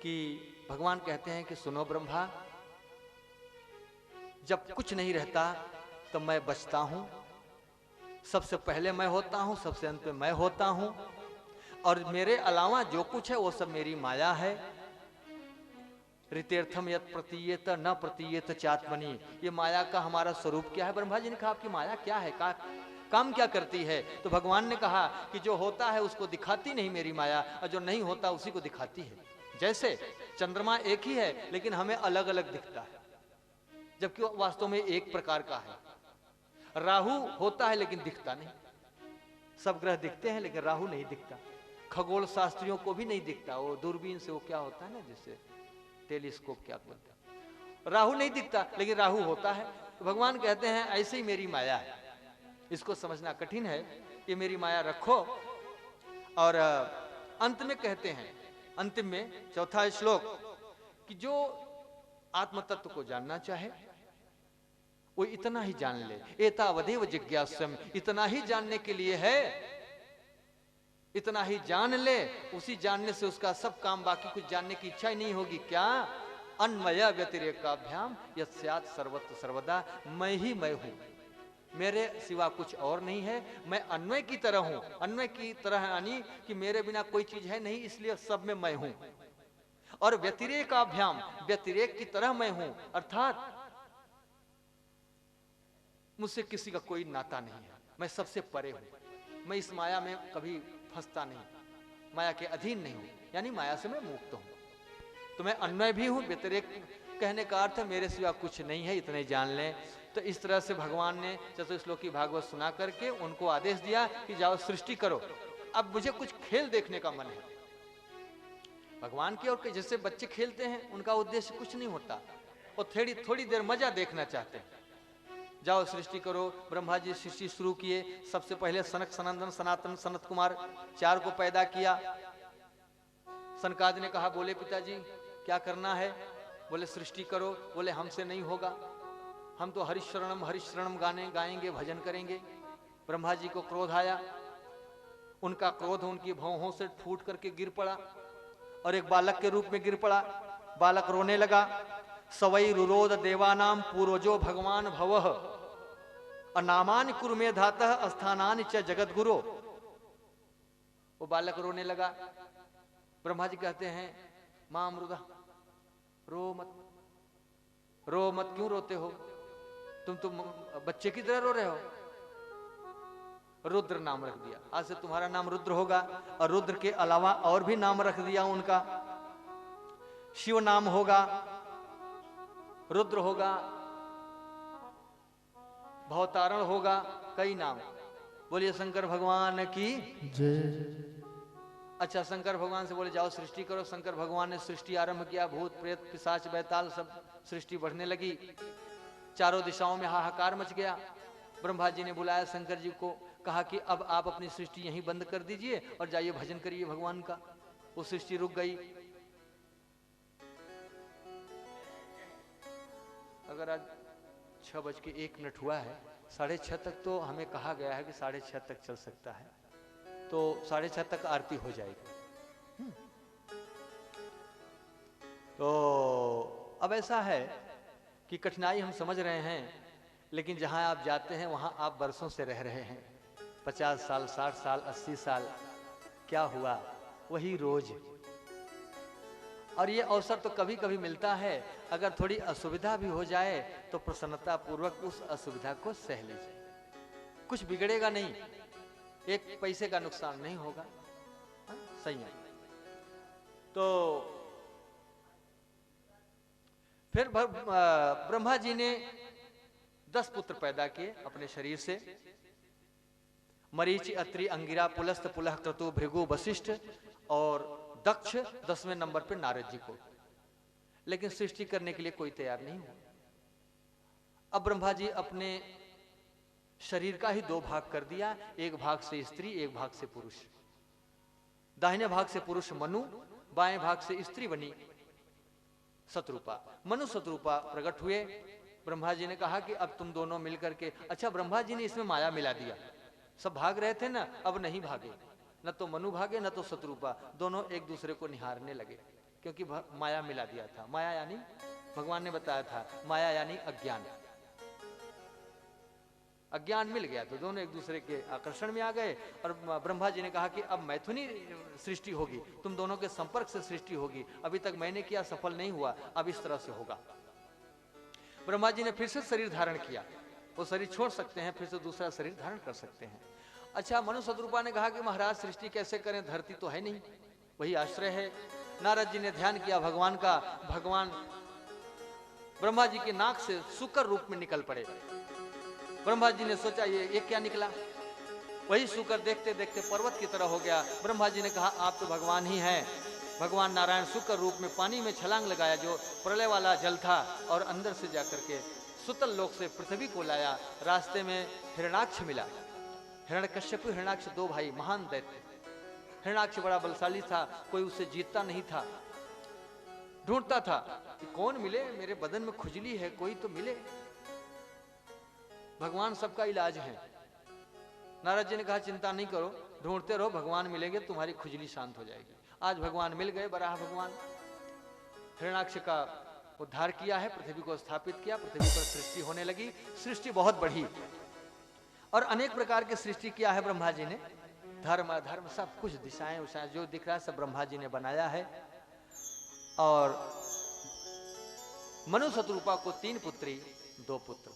कि भगवान कहते हैं कि सुनो ब्रह्मा, जब कुछ नहीं रहता तो मैं बचता हूं, सबसे पहले मैं होता हूं, सबसे अंत में मैं होता हूं, और मेरे अलावा जो कुछ है वो सब मेरी माया है। ऋतेर्थम यत् प्रतीयेत न प्रतीयेत चात्मनि, ये माया का हमारा स्वरूप क्या है? ब्रह्मा जी ने कहा आपकी माया क्या है, काम क्या करती है? तो भगवान ने कहा कि जो होता है उसको दिखाती नहीं मेरी माया, और जो नहीं होता उसी को दिखाती है। जैसे चंद्रमा एक ही है लेकिन हमें अलग अलग दिखता है, जबकि वो वास्तव में एक प्रकार का है। राहु होता है लेकिन दिखता नहीं, सब ग्रह दिखते हैं लेकिन राहु नहीं दिखता। खगोल शास्त्रियों को भी नहीं दिखता, वो दूरबीन से वो क्या होता है ना, जैसे टेलीस्कोप क्या बोलते हैं, राहु नहीं दिखता लेकिन राहु होता है। तो भगवान कहते हैं ऐसे ही मेरी माया है, इसको समझना कठिन है, ये मेरी माया रखो। और अंत में कहते हैं, अंतिम में 4था श्लोक, कि जो आत्म तत्व को जानना चाहे वो इतना ही जान ले। एतावदेव जिज्ञास्यम, इतना ही जानने के लिए है, इतना ही जान ले। उसी जानने से उसका सब काम, बाकी कुछ जानने की इच्छा ही नहीं होगी। क्या? अन्वय व्यतिरेकाभ्याम यत् स्यात् सर्वत्र सर्वदा, मैं ही मैं हूं, मेरे सिवा कुछ और नहीं है। मैं अन्वय की तरह हूं, अन्वय की तरह यानी कि मेरे बिना कोई चीज है नहीं, इसलिए सब में मैं हूं। और व्यतिरेकाभ्याम, व्यतिरेक की तरह मैं हूं, अर्थात मुझसे किसी का कोई नाता नहीं है, मैं सबसे परे हूं। मैं इस माया में कभी फंसता नहीं, माया के अधीन नहीं हूं, यानी माया से मैं मुक्त हूं। तो मैं अन्वय भी हूं। व्यतिरेक कहने का अर्थ मेरे सिवा कुछ नहीं है, इतने जान लें। तो इस तरह से भगवान ने चतुश्लोकी भागवत सुना करके उनको आदेश दिया कि जाओ सृष्टि करो, अब मुझे कुछ खेल देखने का मन है। भगवान की और जैसे बच्चे खेलते हैं, उनका उद्देश्य कुछ नहीं होता, वो थोड़ी देर मजा देखना चाहते हैं। जाओ सृष्टि करो। ब्रह्मा जी सृष्टि शुरू किए। सबसे पहले सनक सनंदन सनातन सनत कुमार 4 को पैदा किया। सनकादि ने कहा, बोले पिताजी क्या करना है? बोले सृष्टि करो। बोले हमसे नहीं होगा, हम तो हरिशरणम गाने गाएंगे, भजन करेंगे। ब्रह्मा जी को क्रोध आया, उनका क्रोध उनकी भौहों से फूट करके गिर पड़ा और एक बालक के रूप में गिर पड़ा। बालक रोने लगा। सवै रुरोद देवानाम पूर्वजो भगवान भवः अनामानि कुरुमे धातः अस्थानानि च जगद्गुरो। वो बालक रोने लगा। ब्रह्मा जी कहते हैं, मां मृदा रो मत, रो मत, क्यों रोते हो? तुम बच्चे की तरह रो रहे हो। रुद्र नाम रख दिया, आज से तुम्हारा नाम रुद्र होगा। और रुद्र के अलावा और भी नाम रख दिया उनका। शिव नाम होगा, रुद्र होगा, भवतारण होगा, कई नाम। बोलिए शंकर भगवान की जय। अच्छा, शंकर भगवान से बोले जाओ सृष्टि करो। शंकर भगवान ने सृष्टि आरंभ किया। भूत प्रेत पिशाच बैताल सब सृष्टि बढ़ने लगी। चारों दिशाओं में हाहाकार मच गया। ब्रह्मा जी ने बुलाया शंकर जी को, कहा कि अब आप अपनी सृष्टि यहीं बंद कर दीजिए और जाइए भजन करिए भगवान का। वो सृष्टि रुक गई। अगर आज 6:01 हुआ है, 6:30 तक तो हमें कहा गया है कि 6:30 तक चल सकता है, तो 6:30 तक आरती हो जाएगी। तो अब ऐसा है कि कठिनाई हम समझ रहे हैं, लेकिन जहां आप जाते हैं वहां आप बरसों से रह रहे हैं। 50 साल, 60 साल, 80 साल, क्या हुआ? वही रोज। और ये अवसर तो कभी कभी मिलता है। अगर थोड़ी असुविधा भी हो जाए तो प्रसन्नता पूर्वक उस असुविधा को सह लीजिए। कुछ बिगड़ेगा नहीं, एक पैसे का नुकसान नहीं होगा। सही है। तो फिर ब्रह्मा जी ने 10 पुत्र पैदा किए अपने शरीर से। मरीचि, अत्रि, अंगिरा, पुलस्त, पुलह, क्रतु, भृगु, वशिष्ठ और दक्ष 10वें नंबर पे नारद जी को। लेकिन सृष्टि करने के लिए कोई तैयार नहीं हुआ। अब ब्रह्मा जी अपने शरीर का ही 2 भाग कर दिया, एक भाग से स्त्री, एक भाग से पुरुष। दाहिने भाग से पुरुष मनु, बाएं भाग से स्त्री बनी शत्रुपा। मनु शत्रुपा प्रकट हुए। ब्रह्मा जी ने कहा कि अब तुम दोनों मिलकर के, अच्छा ब्रह्मा जी ने इसमें माया मिला दिया। सब भाग रहे थे ना, अब नहीं भागे, न तो मनु भागे न तो शत्रुपा, दोनों एक दूसरे को निहारने लगे, क्योंकि माया मिला दिया था। माया यानी, भगवान ने बताया था, माया यानी अज्ञान। अज्ञान मिल गया तो दोनों एक दूसरे के आकर्षण में आ गए। और ब्रह्मा जी ने कहा कि अब मैथुनी सृष्टि होगी, तुम दोनों के संपर्क से सृष्टि होगी। अभी तक मैंने किया, सफल नहीं हुआ, अब इस तरह से होगा। ब्रह्मा जी ने फिर से शरीर धारण किया। वो शरीर छोड़ सकते हैं, फिर से दूसरा शरीर धारण कर सकते हैं। अच्छा, मनु शत्रुपा ने कहा कि महाराज सृष्टि कैसे करें, धरती तो है नहीं, वही आश्रय है। नारद जी ने ध्यान किया भगवान का। भगवान ब्रह्मा जी के नाक से शुकर रूप में निकल पड़े। ब्रह्मा जी ने सोचा ये क्या निकला? वही शुकर देखते देखते पर्वत की तरह हो गया। ब्रह्मा जी ने कहा आप तो भगवान ही हैं। भगवान नारायण शुकर रूप में पानी में छलांग लगाया, जो प्रलय वाला जल था, और अंदर से जाकर के सुतल लोक से पृथ्वी को लाया। रास्ते में हिरणाक्ष मिला। हिरण्यकश्यप हिरणाक्ष 2 भाई, महान दैत्य। हिरणाक्ष बड़ा बलशाली था, कोई उससे जीतता नहीं था। ढूंढता था कि कौन मिले, मेरे बदन में खुजली है, कोई तो मिले। भगवान सबका इलाज है। नारद जी ने कहा चिंता नहीं करो, ढूंढते रहो, भगवान मिलेंगे, तुम्हारी खुजली शांत हो जाएगी। आज भगवान मिल गए, बराह भगवान। हिरणाक्ष का उद्धार किया है, पृथ्वी को स्थापित किया, पृथ्वी पर सृष्टि होने लगी। सृष्टि बहुत बढ़ी और अनेक प्रकार की सृष्टि किया है ब्रह्मा जी ने। धर्म अधर्म सब कुछ, दिशाएं उशाएं जो दिख रहा है सब ब्रह्मा जी ने बनाया है। और मनु शत्रुपा को 3 पुत्री 2 पुत्र।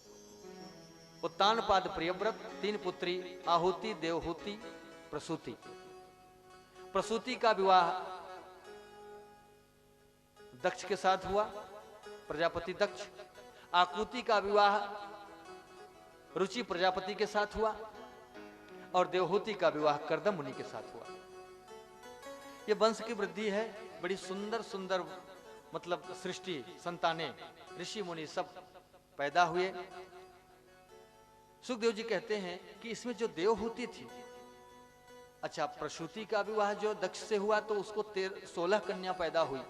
उत्तानपाद प्रियव्रत 3 पुत्री, आहुति, देवहूति, प्रसूति। प्रसूति का विवाह दक्ष के साथ हुआ, प्रजापति दक्ष। आकृति का विवाह रुचि प्रजापति के साथ हुआ और देवहूति का विवाह कर्दम मुनि के साथ हुआ। ये वंश की वृद्धि है। बड़ी सुंदर सुंदर मतलब सृष्टि, संतानें, ऋषि मुनि सब पैदा हुए। सुखदेव जी कहते हैं कि इसमें जो देवहूति थी, अच्छा प्रसूति का विवाह जो दक्ष से हुआ तो उसको 16 कन्या पैदा हुई।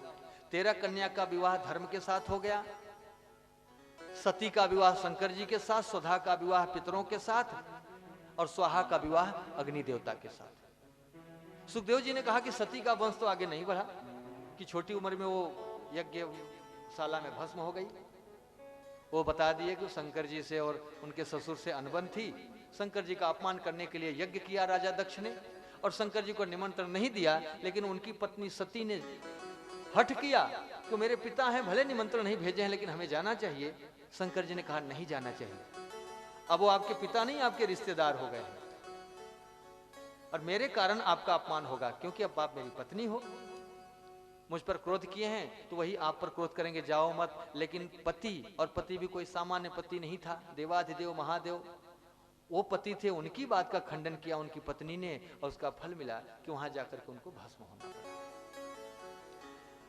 13 कन्या का विवाह धर्म के साथ हो गया। सती का विवाह शंकर जी के साथ, स्वधा का विवाह पितरों के साथ और स्वाहा का विवाह अग्नि देवता के साथ। सुखदेव जी ने कहा कि सती का वंश तो आगे नहीं बढ़ा, कि छोटी उम्र में वो यज्ञशाला में भस्म हो गई। वो बता दिए कि शंकर जी से और उनके ससुर से अनबन थी। शंकर जी का अपमान करने के लिए यज्ञ किया राजा दक्ष ने, और शंकर जी को निमंत्रण नहीं दिया। लेकिन उनकी पत्नी सती ने हठ किया कि मेरे पिता हैं, भले निमंत्रण नहीं भेजे हैं लेकिन हमें जाना चाहिए। शंकर जी ने कहा नहीं जाना चाहिए। अब वो आपके पिता नहीं, आपके रिश्तेदार हो गए हैं और मेरे कारण आपका अपमान होगा, क्योंकि अब आप मेरी पत्नी हो। मुझ पर क्रोध किए हैं तो वही आप पर क्रोध करेंगे, जाओ मत। लेकिन पति, और पति भी कोई सामान्य पति नहीं था, देवाधिदेव महादेव, वो पति थे, उनकी बात का खंडन किया उनकी पत्नी ने, और उसका फल मिला कि वहां जाकर के उनको भस्म होना पड़ा।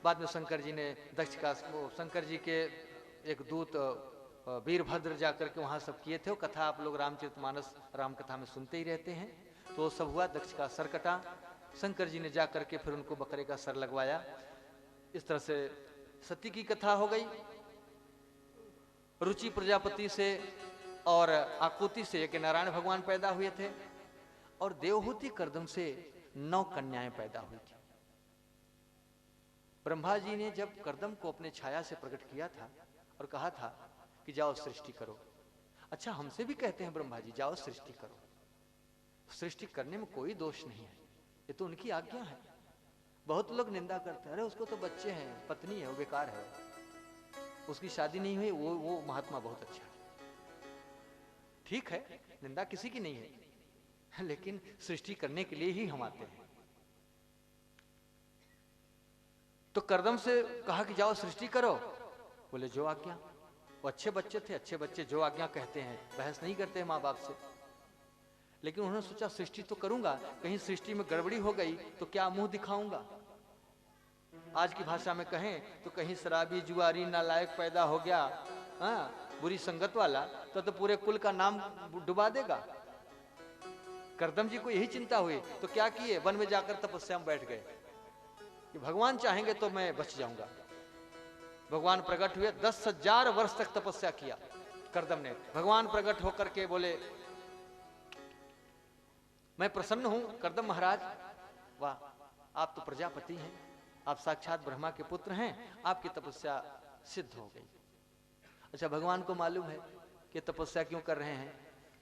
बाद में शंकर जी ने दक्ष का, शंकर जी के एक दूत वीरभद्र जाकर के वहां सब किए थे। वो कथा आप लोग रामचरितमानस राम कथा में सुनते ही रहते हैं। तो वो सब हुआ, दक्ष का सर कटा, शंकर जी ने जाकर के फिर उनको बकरे का सर लगवाया। इस तरह से सती की कथा हो गई। रुचि प्रजापति से और आकुति से एक नारायण भगवान पैदा हुए थे, और देवहूति कर्दम से 9 कन्याएं पैदा हुई थी। ब्रह्मा जी ने जब कर्दम को अपने छाया से प्रकट किया था और कहा था कि जाओ सृष्टि करो। अच्छा, हमसे भी कहते हैं ब्रह्मा जी जाओ सृष्टि करो, सृष्टि करने में कोई दोष नहीं है, ये तो उनकी आज्ञा है। बहुत लोग निंदा करते हैं, अरे उसको तो बच्चे हैं, पत्नी है, वो बेकार है, उसकी शादी नहीं हुई, वो महात्मा बहुत अच्छा है। ठीक है, निंदा किसी की नहीं है, लेकिन सृष्टि करने के लिए ही हम आते हैं। तो कर्दम से कहा कि जाओ सृष्टि करो, बोले जो आज्ञा। वो अच्छे बच्चे थे, अच्छे बच्चे जो आज्ञा कहते हैं, बहस नहीं करते हैं माँ बाप से। लेकिन उन्होंने सोचा सृष्टि तो करूंगा, कहीं सृष्टि में गड़बड़ी हो गई तो क्या मुंह दिखाऊंगा। आज की भाषा में कहें तो कहीं शराबी जुआरी नालायक पैदा हो गया, बुरी संगत वाला, तो पूरे कुल का नाम डुबा देगा। कर्दम जी को यही चिंता हुई, तो क्या किए, वन में जाकर तपस्या में बैठ गए कि भगवान चाहेंगे तो मैं बच जाऊंगा। भगवान प्रकट हुए, 10,000 वर्ष तक तपस्या किया कर्दम ने। भगवान प्रकट होकर के बोले, मैं प्रसन्न हूं कर्दम महाराज, वाह आप तो प्रजापति हैं, आप साक्षात ब्रह्मा के पुत्र हैं, आपकी तपस्या सिद्ध हो गई। अच्छा, भगवान को मालूम है कि तपस्या क्यों कर रहे हैं,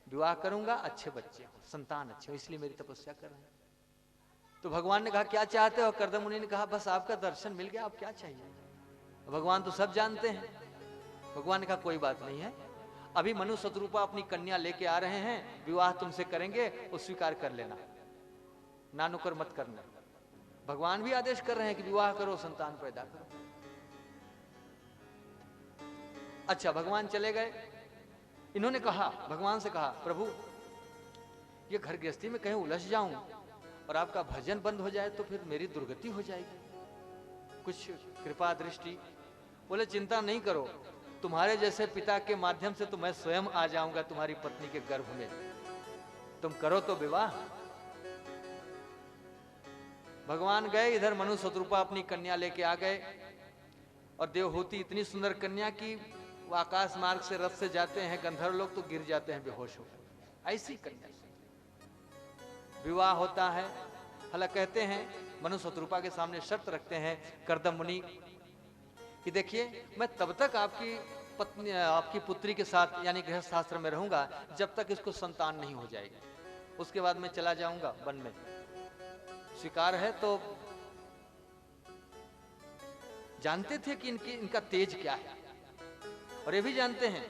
विवाह करूंगा, अच्छे बच्चे हो, संतान अच्छे हो, इसलिए मेरी तपस्या कर रहे हैं। तो भगवान ने कहा क्या चाहते हो। कर्दम मुनि ने कहा बस आपका दर्शन मिल गया, आप क्या चाहिए। भगवान तो सब जानते हैं। भगवान ने कहा कोई बात नहीं है, अभी मनु शतरूपा अपनी कन्या लेके आ रहे हैं, विवाह तुमसे करेंगे, वो स्वीकार कर लेना, नानुकर मत करना। भगवान भी आदेश कर रहे हैं कि विवाह करो, संतान पैदा करो। अच्छा, भगवान चले गए। इन्होंने कहा, भगवान से कहा, प्रभु ये घर गृहस्थी में कहीं उलझ जाऊं और आपका भजन बंद हो जाए तो फिर मेरी दुर्गति हो जाएगी, कुछ कृपा दृष्टि। बोले चिंता नहीं करो, तुम्हारे जैसे पिता के माध्यम से तो मैं स्वयं आ जाऊंगा तुम्हारी पत्नी के गर्भ में, तुम करो तो विवाह। भगवान गए, इधर मनु शतरूपा अपनी कन्या लेके आ गए, और देवहूति इतनी सुंदर कन्या की वो आकाश मार्ग से रथ से जाते हैं गंधर्व लोग तो गिर जाते हैं बेहोश होकर। ऐसी कन्या विवाह होता है। हालांकि कहते हैं मनु शतरूपा के सामने शर्त रखते हैं कर्दम मुनि कि देखिए मैं तब तक आपकी पत्नी, आपकी पुत्री के साथ यानी गृहस्थ आश्रम में रहूंगा जब तक इसको संतान नहीं हो जाएगी, उसके बाद मैं चला जाऊंगा वन में। स्वीकार है। तो जानते थे कि इनका तेज क्या है, और ये भी जानते हैं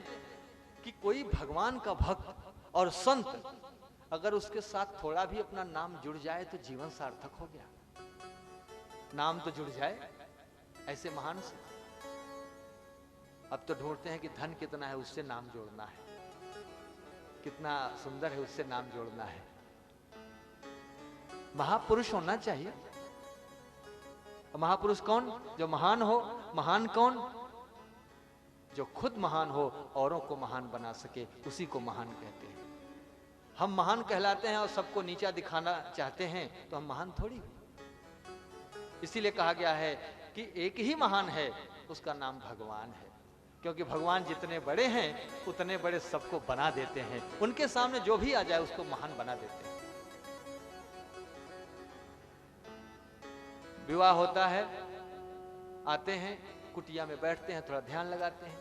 कि कोई भगवान का भक्त और संत अगर उसके साथ थोड़ा भी अपना नाम जुड़ जाए तो जीवन सार्थक हो गया। नाम तो जुड़ जाए ऐसे महान से। अब तो ढूंढते हैं कि धन कितना है उससे नाम जोड़ना है, कितना सुंदर है उससे नाम जोड़ना है। महापुरुष होना चाहिए। महापुरुष कौन? जो महान हो। महान कौन? जो खुद महान हो, औरों को महान बना सके, उसी को महान कहते हैं। हम महान कहलाते हैं और सबको नीचा दिखाना चाहते हैं तो हम महान थोड़ी। इसीलिए कहा गया है कि एक ही महान है, उसका नाम भगवान है। क्योंकि भगवान जितने बड़े हैं उतने बड़े सबको बना देते हैं, उनके सामने जो भी आ जाए उसको महान बना देते हैं। विवाह होता है, आते हैं कुटिया में बैठते हैं, थोड़ा ध्यान लगाते हैं,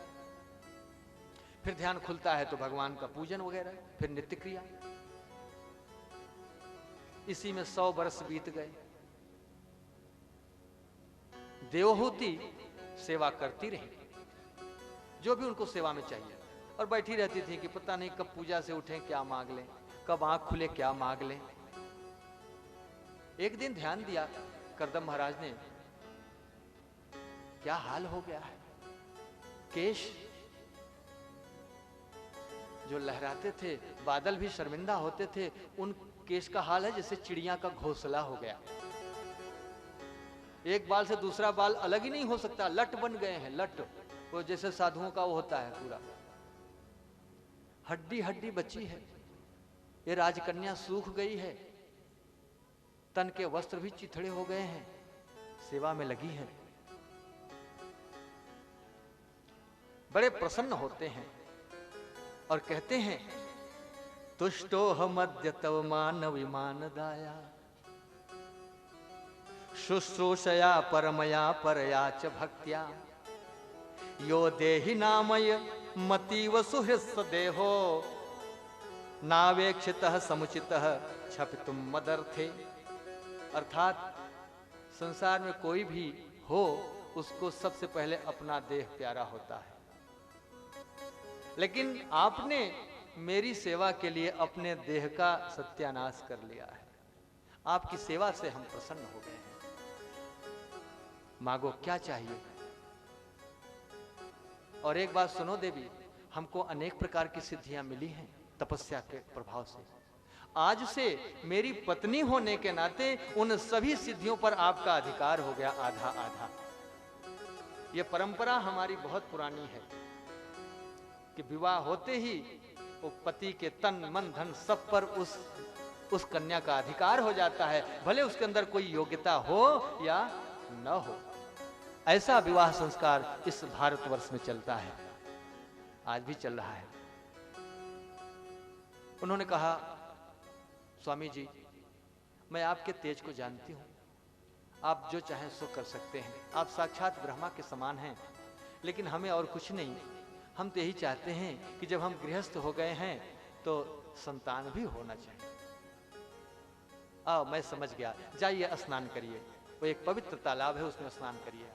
फिर ध्यान खुलता है तो भगवान का पूजन वगैरह, फिर नित्य क्रिया। इसी में 100 वर्ष बीत गए। देवहूति सेवा करती रही, जो भी उनको सेवा में चाहिए, और बैठी रहती थी कि पता नहीं कब पूजा से उठें क्या मांग लें, कब आंख खुले क्या मांग लें। एक दिन ध्यान दिया कर्दम महाराज ने, क्या हाल हो गया है। केश जो लहराते थे, बादल भी शर्मिंदा होते थे। उन केश का हाल है जैसे चिड़िया का घोंसला हो गया। एक बाल से दूसरा बाल अलग ही नहीं हो सकता, लट बन गए हैं, लट। वो जैसे साधुओं का वो होता है, पूरा हड्डी हड्डी बची है। ये राजकन्या सूख गई है, तन के वस्त्र भी चिथड़े हो गए हैं, सेवा में लगी है। बड़े प्रसन्न होते हैं और कहते हैं, तुष्टोह मध्य तव मान विमान दाया, शुश्रूषया परमया परया च भक्त्या, यो देहि नामय मतीव सुहृत्स देहो, नावेक्षितः समुचितः क्षपितुम मदर्थे। अर्थात संसार में कोई भी हो, उसको सबसे पहले अपना देह प्यारा होता है। लेकिन आपने मेरी सेवा के लिए अपने देह का सत्यानाश कर लिया है। आपकी सेवा से हम प्रसन्न हो गए हैं। मांगो क्या चाहिए। और एक बात सुनो देवी, हमको अनेक प्रकार की सिद्धियां मिली हैं तपस्या के प्रभाव से। आज से मेरी पत्नी होने के नाते उन सभी सिद्धियों पर आपका अधिकार हो गया, आधा आधा। यह परंपरा हमारी बहुत पुरानी है कि विवाह होते ही वो पति के तन मन धन सब पर उस कन्या का अधिकार हो जाता है, भले उसके अंदर कोई योग्यता हो या न हो। ऐसा विवाह संस्कार इस भारतवर्ष में चलता है, आज भी चल रहा है। उन्होंने कहा, स्वामी जी, मैं आपके तेज को जानती हूं, आप जो चाहें सो कर सकते हैं, आप साक्षात ब्रह्मा के समान हैं। लेकिन हमें और कुछ नहीं, हम तो यही चाहते हैं कि जब हम गृहस्थ हो गए हैं तो संतान भी होना चाहिए। आओ, मैं समझ गया, जाइए स्नान करिए। वो एक पवित्र तालाब है, उसमें स्नान करिए।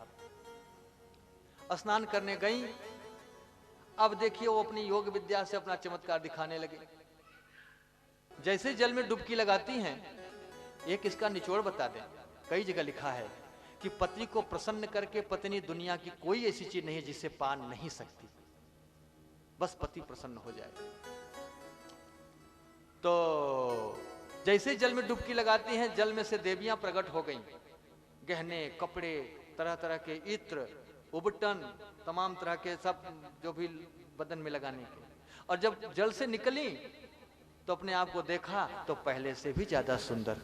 आप स्नान करने गई। अब देखिए, वो अपनी योग विद्या से अपना चमत्कार दिखाने लगे। जैसे जल में डुबकी लगाती हैं, एक इसका निचोड़ बता दें। कई जगह लिखा है कि पति को प्रसन्न करके पत्नी दुनिया की कोई ऐसी चीज नहीं है जिसे पा नहीं सकती, बस पति प्रसन्न हो जाए। तो जैसे जल में डुबकी लगाती हैं, जल में से देवियां प्रकट हो गईं। गहने, कपड़े, तरह तरह के इत्र, उबटन, तमाम तरह के सब जो भी बदन में लगाने के। और जब जल से निकली तो अपने आप को देखा तो पहले से भी ज्यादा सुंदर।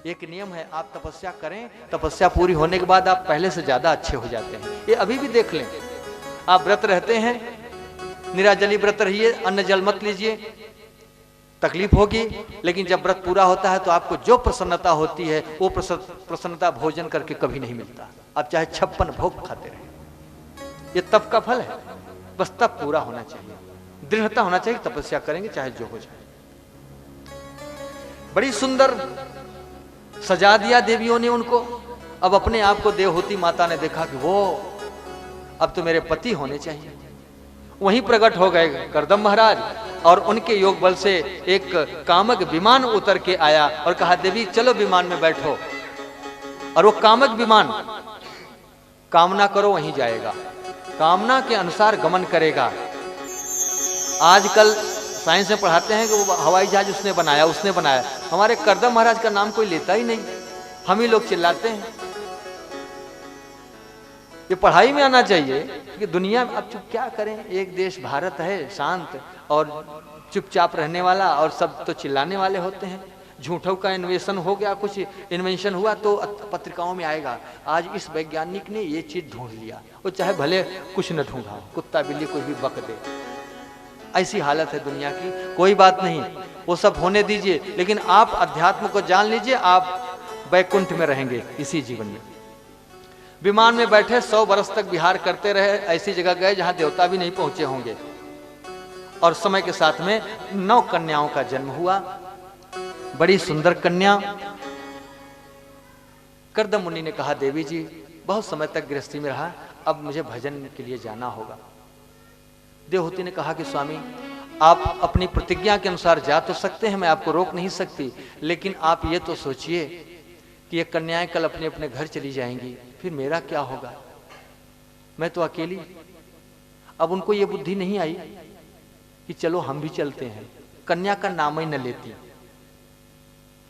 एक नियम है, आप तपस्या करें, तपस्या पूरी होने के बाद आप पहले से ज्यादा अच्छे हो जाते हैं। ये अभी भी देख लें। आप व्रत रहते हैं, निराजली व्रत रहिए, अन्न जल मत लीजिए, तकलीफ होगी। लेकिन जब व्रत पूरा होता है तो आपको जो प्रसन्नता होती है वो प्रसन्नता भोजन करके कभी नहीं मिलता। आप चाहे 56 भोग खाते रहें, ये तप का फल है। बस तप पूरा होना चाहिए, दृढ़ता होना चाहिए, तपस्या करेंगे चाहे जो हो जाए। बड़ी सुंदर सजा दिया देवियों ने उनको। अब अपने आप को देवहूति माता ने देखा कि वो अब तो मेरे पति होने चाहिए। वहीं प्रकट हो गए करदम महाराज, और उनके योग बल से एक कामक विमान उतर के आया और कहा, देवी चलो विमान में बैठो। और वो कामक विमान, कामना करो वहीं जाएगा, कामना के अनुसार गमन करेगा। आजकल साइंस में पढ़ाते हैं कि वो हवाई जहाज उसने बनाया। हमारे करदम महाराज का नाम कोई लेता ही नहीं, हम ही लोग चिल्लाते हैं। ये पढ़ाई में आना चाहिए कि दुनिया अब चुप क्या करें। एक देश भारत है शांत और चुपचाप रहने वाला, और सब तो चिल्लाने वाले होते हैं। झूठों का इन्वेशन हो गया, कुछ इन्वेंशन हुआ तो पत्रिकाओं में आएगा, आज इस वैज्ञानिक ने ये चीज ढूंढ लिया। वो चाहे भले कुछ न ढूंढा, कुत्ता बिल्ली कुछ भी बक दे। ऐसी हालत है दुनिया की। कोई बात नहीं, वो सब होने दीजिए, लेकिन आप अध्यात्म को जान लीजिए, आप वैकुंठ में रहेंगे इसी जीवन में। विमान में बैठे 100 वर्ष तक विहार करते रहे। ऐसी जगह गए जहां देवता भी नहीं पहुंचे होंगे। और समय के साथ में 9 कन्याओं का जन्म हुआ। बड़ी सुंदर कन्या। करदम मुनि ने कहा, देवी जी बहुत समय तक गृहस्थी में रहा, अब मुझे भजन के लिए जाना होगा। देवहूति ने कहा कि स्वामी, आप अपनी प्रतिज्ञा के अनुसार जा तो सकते हैं, मैं आपको रोक नहीं सकती, लेकिन आप ये तो सोचिए कि ये कन्याएं कल अपने अपने घर चली जाएंगी, फिर मेरा क्या होगा? मैं तो अकेली। अब उनको ये बुद्धि नहीं आई कि चलो हम भी चलते हैं। कन्या का नाम ही न लेती।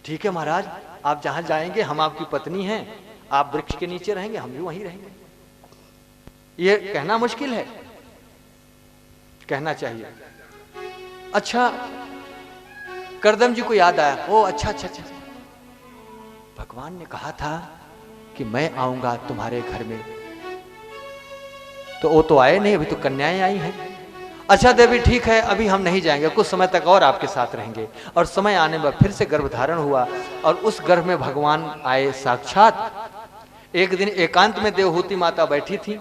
ठीक है महाराज, आप जहां जाएंगे हम आपकी पत्नी हैं, आप वृक्ष के नीचे रहेंगे, हम भी वहीं रहेंगे। ये कहना मुश्किल है, कहना चाहिए। अच्छा, करदम जी को याद आया, ओ अच्छा अच्छा अच्छा, भगवान ने कहा था कि मैं आऊंगा तुम्हारे घर में, तो वो तो आए नहीं, अभी तो कन्याएं आई हैं। अच्छा देवी ठीक है, अभी हम नहीं जाएंगे, कुछ समय तक और आपके साथ रहेंगे। और समय आने में फिर से गर्भधारण हुआ और उस गर्भ में भगवान आए साक्षात। एक दिन एकांत में देवहूति माता बैठी थी,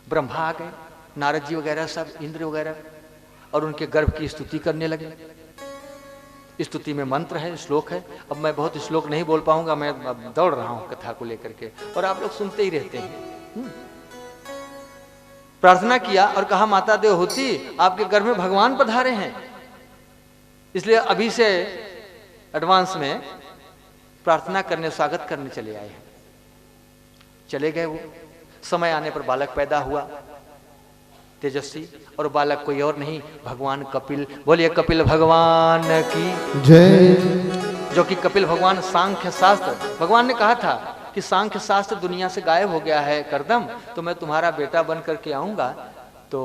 ब्रह्मा आ गए, नारद जी वगैरह सब, इंद्र वगैरह, और उनके गर्भ की स्तुति करने लगे। स्तुति में मंत्र है, श्लोक है। अब मैं बहुत श्लोक नहीं बोल पाऊंगा, मैं दौड़ रहा हूं कथा को लेकर के, और आप लोग सुनते ही रहते हैं। प्रार्थना किया और कहा माता देवहूति आपके घर में भगवान पधारे हैं, इसलिए अभी से एडवांस में प्रार्थना करने, स्वागत करने चले आए हैं। चले गए वो। समय आने पर बालक पैदा हुआ, तेजस्वी, और बालक कोई और नहीं, भगवान कपिल। बोलिए कपिल भगवान की जय। जो कि कपिल भगवान सांख्य शास्त्र, भगवान ने कहा था कि सांख्य शास्त्र दुनिया से गायब हो गया है करदम, तो मैं तुम्हारा बेटा बन करके आऊंगा, तो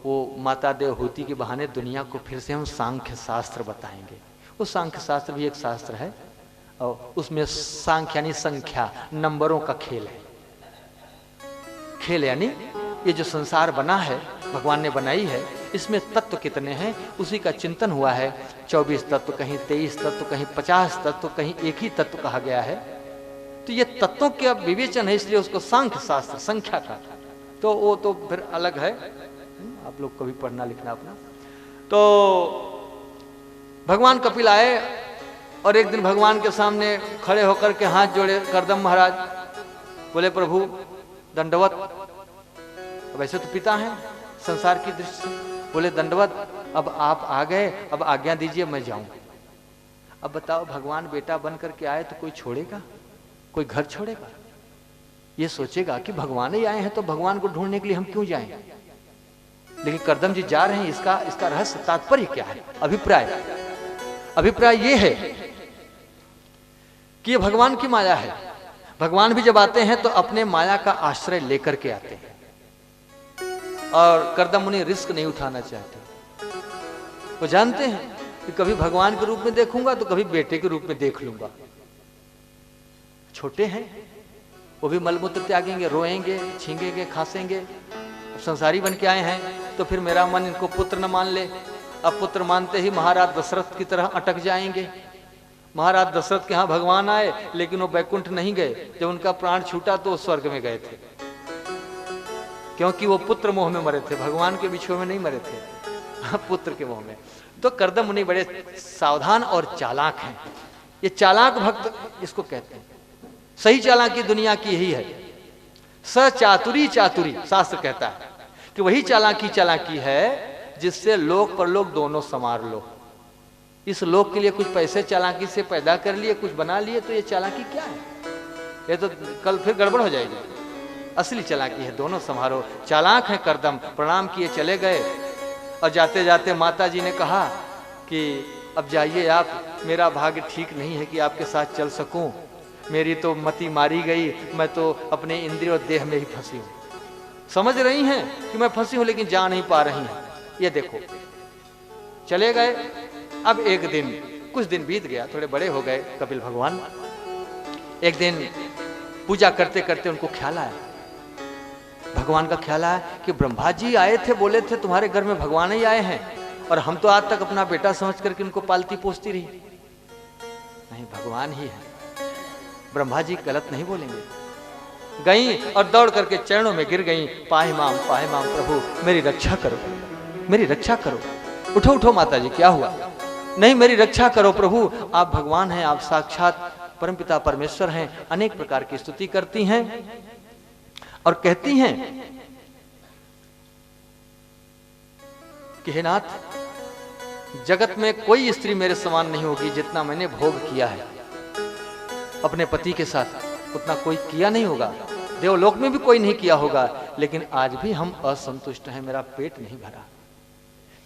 वो माता देवहूति के बहाने दुनिया को फिर से हम सांख्य शास्त्र बताएंगे। वो सांख्य शास्त्र भी एक शास्त्र है, और उसमें सांख्य यानी संख्या, नंबरों का खेल है। खेल यानी ये जो संसार बना है, भगवान ने बनाई है, इसमें तत्व कितने हैं उसी का चिंतन हुआ है। 24 तत्व, कहीं 23 तत्व, कहीं 50 तत्व, कहीं एक ही तत्व कहा गया है। तो ये तत्वों का विवेचन है, इसलिए उसको सांख्य शास्त्र, संख्या का, तो वो तो फिर अलग है, आप लोग को भी पढ़ना लिखना अपना। तो भगवान कपिल आए और एक दिन भगवान के सामने खड़े होकर के हाथ जोड़े करदम महाराज, बोले प्रभु दंडवत। वैसे तो पिता हैं संसार की दृष्टि से, बोले दंडवत, अब आप आ गए, अब आज्ञा दीजिए मैं जाऊं। अब बताओ, भगवान बेटा बन करके आए तो कोई छोड़ेगा? कोई घर छोड़ेगा? ये सोचेगा कि भगवान ही आए हैं तो भगवान को ढूंढने के लिए हम क्यों जाएं? लेकिन करदम जी जा रहे हैं, इसका रहस्य, तात्पर्य क्या है? अभिप्राय ये है कि ये भगवान की माया है। भगवान भी जब आते हैं तो अपने माया का आश्रय लेकर के आते हैं, और करदम मुनि रिस्क नहीं उठाना चाहते। वो जानते हैं कि कभी भगवान के रूप में देखूंगा तो कभी बेटे के रूप में देख लूंगा। छोटे हैं, वो भी मलमूत्र त्यागेंगे, रोएंगे, छींगेंगे, खांसेंगे। अब संसारी बन के आए हैं तो फिर मेरा मन इनको पुत्र न मान ले। अब पुत्र मानते ही महाराज दशरथ की तरह अटक जाएंगे। महाराज दशरथ के यहाँ भगवान आए, लेकिन वो बैकुंठ नहीं गए। जब उनका प्राण छूटा तो वो स्वर्ग में गए थे, क्योंकि वो पुत्र मोह में मरे थे, भगवान के बिछुए में नहीं मरे थे, पुत्र के मोह में। तो करदम मुनि बड़े सावधान और चालाक हैं। ये चालाक भक्त इसको कहते हैं। सही चालाकी दुनिया की यही है, सचातुरी चातुरी। शास्त्र कहता है कि वही चालाकी है जिससे लोक परलोक दोनों संवार लो। इस लोक के लिए कुछ पैसे चालाकी से पैदा कर लिए, कुछ बना लिए, तो ये चालाकी क्या है? ये तो कल फिर गड़बड़ हो जाएगी। असली चालाकी है दोनों संभारो। चालाक है करदम। प्रणाम किए चले गए, और जाते जाते माता जी ने कहा कि अब जाइए आप, मेरा भाग्य ठीक नहीं है कि आपके साथ चल सकूं। मेरी तो मति मारी गई, मैं तो अपने इंद्रिय और देह में ही फंसी हूं। समझ रही हैं कि मैं फंसी हूं, लेकिन जा नहीं पा रही हैं। ये देखो, चले गए। अब एक दिन, कुछ दिन बीत गया, थोड़े बड़े हो गए कपिल भगवान। एक दिन पूजा करते करते उनको ख्याल आया, भगवान का ख्याल आया कि ब्रह्मा जी आए थे, बोले थे तुम्हारे घर में भगवान ही आए हैं, और हम तो आज तक अपना बेटा समझ करके उनको पालती पोसती रही। नहीं, भगवान ही है, ब्रह्मा जी गलत नहीं बोलेंगे। गई और दौड़ करके चरणों में गिर गई, पाहि माम प्रभु, मेरी रक्षा करो, मेरी रक्षा करो। उठो उठो माता जी, क्या हुआ? नहीं, मेरी रक्षा करो प्रभु, आप भगवान हैं, आप साक्षात परमपिता परमेश्वर हैं। अनेक प्रकार की स्तुति करती हैं और कहती हैं कि हे नाथ, जगत में कोई स्त्री मेरे समान नहीं होगी, जितना मैंने भोग किया है अपने पति के साथ, उतना कोई किया नहीं होगा। देवलोक में भी कोई नहीं किया होगा, लेकिन आज भी हम असंतुष्ट हैं, मेरा पेट नहीं भरा।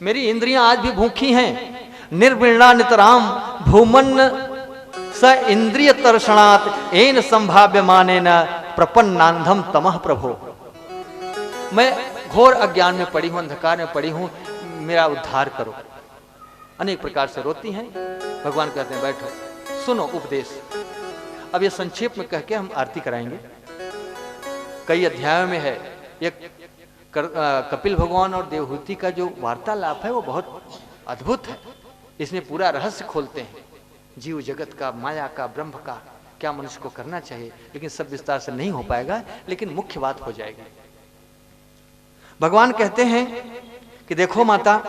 मेरी इंद्रियां आज भी भूखी हैं। निर्विणा नितराम भूमन स इंद्रिय तर्षणात् एन संभाव्य माने न प्रपन्नांधम तमः प्रभो। मैं घोर अज्ञान में पड़ी हूं, अंधकार में पड़ी हूं, मेरा उद्धार करो। अनेक प्रकार से रोती हैं। भगवान कहते हैं बैठो, सुनो उपदेश। अब ये संक्षेप में कह के हम आरती कराएंगे। कई अध्यायों में है। एक कपिल भगवान और देवहूति का जो वार्तालाप है वो बहुत अद्भुत है। इसमें पूरा रहस्य खोलते हैं, जीव जगत का, माया का, ब्रह्म का, क्या मनुष्य को करना चाहिए। लेकिन सब विस्तार से नहीं हो पाएगा, लेकिन मुख्य बात हो जाएगी। भगवान कहते हैं कि देखो माता,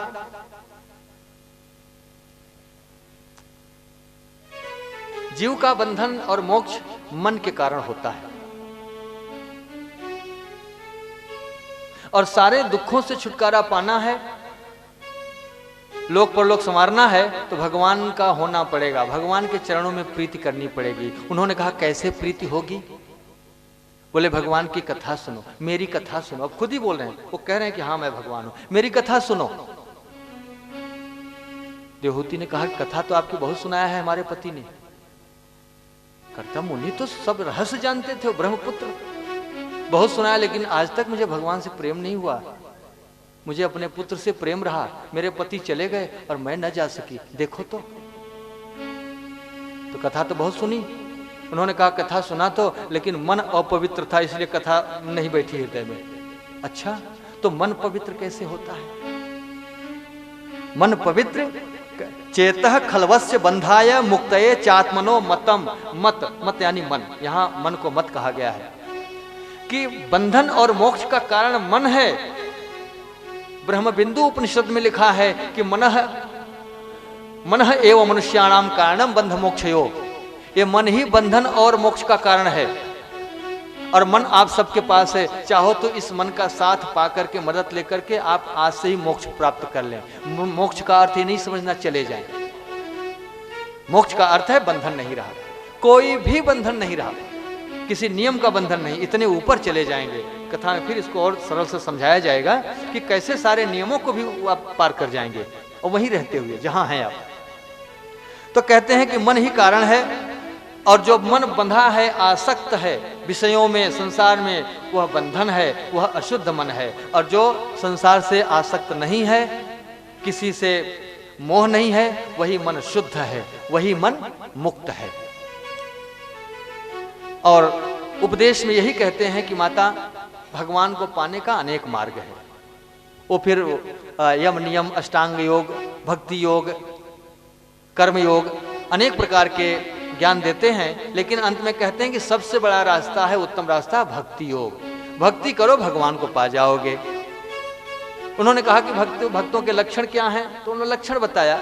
जीव का बंधन और मोक्ष मन के कारण होता है, और सारे दुखों से छुटकारा पाना है, लोक परलोक संवारना है, तो भगवान का होना पड़ेगा। भगवान के चरणों में प्रीति करनी पड़ेगी। उन्होंने कहा कैसे प्रीति होगी? बोले भगवान की कथा सुनो, मेरी कथा सुनो। अब खुद ही बोल रहे हैं, वो कह रहे हैं कि हाँ मैं भगवान हूं, मेरी कथा सुनो। देवहूति ने कहा कथा तो आपकी बहुत सुनाया है हमारे पति ने। कर्ता मुनि तो सब रहस्य जानते थे, ब्रह्मपुत्र बहुत सुनाया, लेकिन आज तक मुझे भगवान से प्रेम नहीं हुआ। मुझे अपने पुत्र से प्रेम रहा, मेरे पति चले गए और मैं न जा सकी। देखो तो कथा तो बहुत सुनी। उन्होंने कहा कथा सुना तो, लेकिन मन अपवित्र था, इसलिए कथा नहीं बैठी हृदय में। अच्छा, तो मन पवित्र कैसे होता है? मन पवित्र चेतः खलवस्य बंधाय मुक्तये चात्मनो मतम। मत यानी मन, यहां मन को मत कहा गया है कि बंधन और मोक्ष का कारण मन है। ब्रह्म बिंदु उपनिषद में लिखा है कि मनः एवं मनुष्याणाम कारणम बंध मोक्षयो। ये मन ही बंधन और मोक्ष का कारण है, और मन आप सबके पास है। चाहो तो इस मन का साथ पाकर के, मदद लेकर के आप आज से ही मोक्ष प्राप्त कर लें। मोक्ष का अर्थ ही नहीं समझना चले जाएं। मोक्ष का अर्थ है बंधन नहीं रहा, कोई भी बंधन नहीं रहा, किसी नियम का बंधन नहीं। इतने ऊपर चले जाएंगे। कथा में फिर इसको और सरल से समझाया जाएगा कि कैसे सारे नियमों को भी आप पार कर जाएंगे, और वहीं रहते हुए जहां हैं आप। तो कहते हैं कि मन ही कारण है, और जो मन बंधा है, आसक्त है विषयों में, संसार में, वह बंधन है, वह अशुद्ध मन है। और जो संसार से आसक्त नहीं है, किसी से मोह नहीं है, वही मन शुद्ध है, वही मन मुक्त है। और उपदेश में यही कहते हैं कि माता, भगवान को पाने का अनेक मार्ग है। वो फिर यम नियम, अष्टांग योग, भक्ति योग, कर्म योग, अनेक प्रकार के ज्ञान देते हैं। लेकिन अंत में कहते हैं कि सबसे बड़ा रास्ता है, उत्तम रास्ता भक्ति योग। भक्ति करो, भगवान को पा जाओगे। उन्होंने कहा कि भक्तों के लक्षण क्या हैं, तो उन्होंने लक्षण बताया।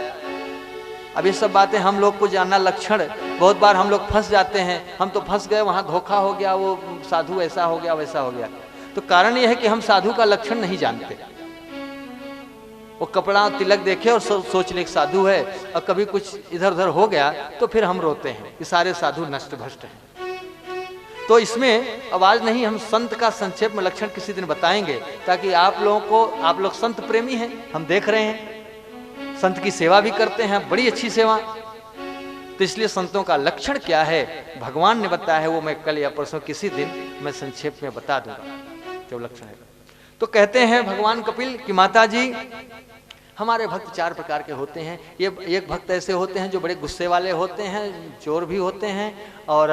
अब ये सब बातें हम लोग को जानना, लक्षण बहुत बार हम लोग फंस जाते हैं। हम तो फंस गए, वहां धोखा हो गया, वो साधु ऐसा हो गया, वैसा हो गया। तो कारण यह है कि हम साधु का लक्षण नहीं जानते। वो कपड़ा तिलक देखे और सोच ले साधु है, और कभी कुछ इधर उधर हो गया तो फिर हम रोते हैं कि सारे साधु नष्ट भ्रष्ट हैं। तो इसमें आवाज नहीं, हम संत का संक्षेप में लक्षण किसी दिन बताएंगे, ताकि आप लोगों को, आप लोग संत प्रेमी हैं, हम देख रहे हैं, संत की सेवा भी करते हैं, बड़ी अच्छी सेवा। तो इसलिए संतों का लक्षण क्या है भगवान ने बताया है, वो मैं कल या परसों किसी दिन मैं संक्षेप में बता दूंगा जो लक्षण है। तो कहते हैं भगवान कपिल कि माता जी, हमारे भक्त चार प्रकार के होते हैं। ये एक भक्त ऐसे होते हैं जो बड़े गुस्से वाले होते हैं, चोर भी होते हैं, और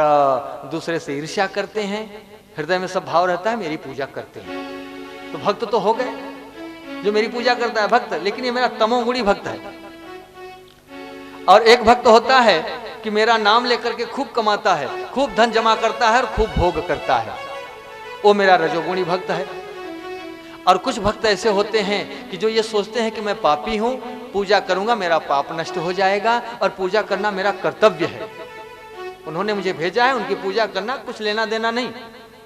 दूसरे से ईर्ष्या करते हैं, हृदय में सब भाव रहता है, मेरी पूजा करते हैं। तो भक्त तो हो गए, जो मेरी पूजा करता है भक्त, लेकिन ये मेरा तमोगुणी भक्त है। और एक भक्त होता है कि मेरा नाम लेकर के खूब कमाता है, खूब धन जमा करता है और खूब भोग करता है, वो मेरा रजोगुणी भक्त है। और कुछ भक्त ऐसे होते हैं कि जो ये सोचते हैं कि मैं पापी हूं, पूजा करूंगा मेरा पाप नष्ट हो जाएगा, और पूजा करना मेरा कर्तव्य है। उन्होंने मुझे भेजा है, उनकी पूजा करना कुछ लेना देना नहीं,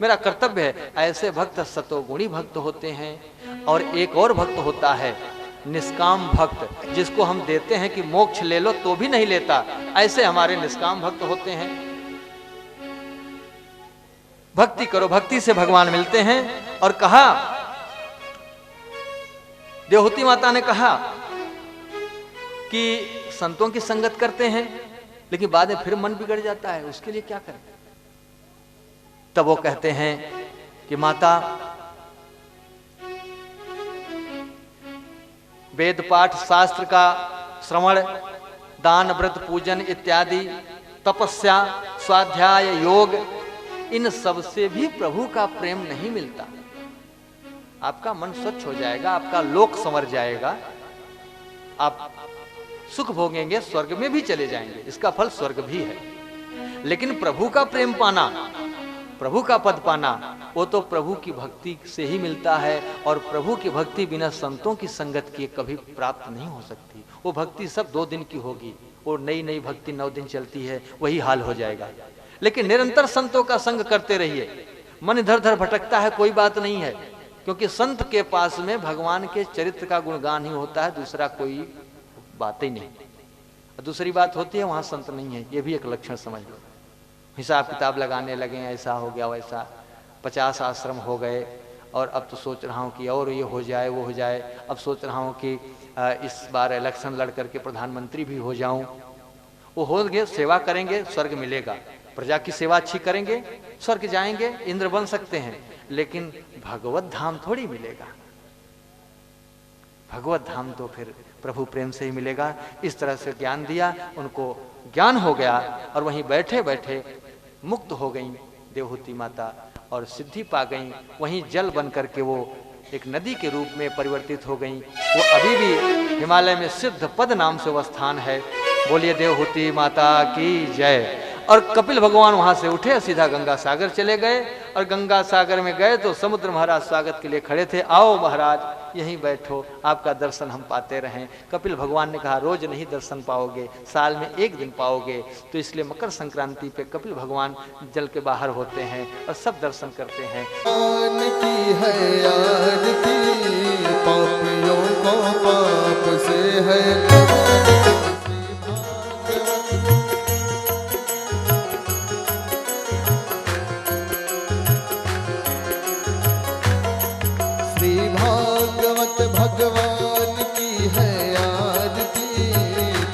मेरा कर्तव्य है। ऐसे भक्त सतोगुणी भक्त होते हैं। और एक और भक्त होता है निष्काम भक्त, जिसको हम देते हैं कि मोक्ष ले लो तो भी नहीं लेता। ऐसे हमारे निष्काम भक्त होते हैं। भक्ति करो, भक्ति से भगवान मिलते हैं। और कहा, देवहूति माता ने कहा कि संतों की संगत करते हैं लेकिन बाद में फिर मन बिगड़ जाता है, उसके लिए क्या करें? तब वो कहते हैं कि माता, वेद पाठ शास्त्र का श्रवण, दान व्रत पूजन इत्यादि, तपस्या स्वाध्याय योग, इन सब से भी प्रभु का प्रेम नहीं मिलता। आपका मन स्वच्छ हो जाएगा, आपका लोक संवर जाएगा, आप सुख भोगेंगे, स्वर्ग में भी चले जाएंगे, इसका फल स्वर्ग भी है। लेकिन प्रभु का प्रेम पाना, प्रभु का पद पाना, वो तो प्रभु की भक्ति से ही मिलता है। और प्रभु की भक्ति बिना संतों की संगत किए कभी प्राप्त नहीं हो सकती। वो भक्ति सब 2 दिन की होगी, वो नई नई भक्ति 9 दिन चलती है, वही हाल हो जाएगा। लेकिन निरंतर संतों का संग करते रहिए। मन इधर उधर भटकता है, कोई बात नहीं है, क्योंकि संत के पास में भगवान के चरित्र का गुणगान ही होता है, दूसरा कोई बात ही नहीं। दूसरी बात होती है वहां संत नहीं है, ये भी एक लक्षण समझ लो। हिसाब किताब लगाने लगे, ऐसा हो गया वैसा, 50 आश्रम हो गए, और अब तो सोच रहा हूँ कि और ये हो जाए वो हो जाए। अब सोच रहा हूँ कि इस बार इलेक्शन लड़ करके प्रधानमंत्री भी हो जाऊं। वो हो गए, सेवा करेंगे स्वर्ग मिलेगा, प्रजा की सेवा अच्छी करेंगे स्वर्ग जाएंगे, इंद्र बन सकते हैं, लेकिन भगवत धाम थोड़ी मिलेगा। भगवत धाम तो फिर प्रभु प्रेम से ही मिलेगा। इस तरह से ज्ञान दिया, उनको ज्ञान हो गया, और वहीं बैठे बैठे मुक्त हो गई देवहूति माता और सिद्धि पा गई। वहीं जल बन करके वो एक नदी के रूप में परिवर्तित हो गई। वो अभी भी हिमालय में सिद्ध पद नाम से वो स्थान है। बोलिए देवहूति माता की जय। और कपिल भगवान वहां से उठे, सीधा गंगा सागर चले गए, और गंगा सागर में गए तो समुद्र महाराज स्वागत के लिए खड़े थे। आओ महाराज यहीं बैठो, आपका दर्शन हम पाते रहें। कपिल भगवान ने कहा रोज नहीं दर्शन पाओगे, साल में 1 दिन पाओगे। तो इसलिए मकर संक्रांति पे कपिल भगवान जल के बाहर होते हैं और सब दर्शन करते हैं। की है आरती, पापियों को पाप से है भगवान की है आरती,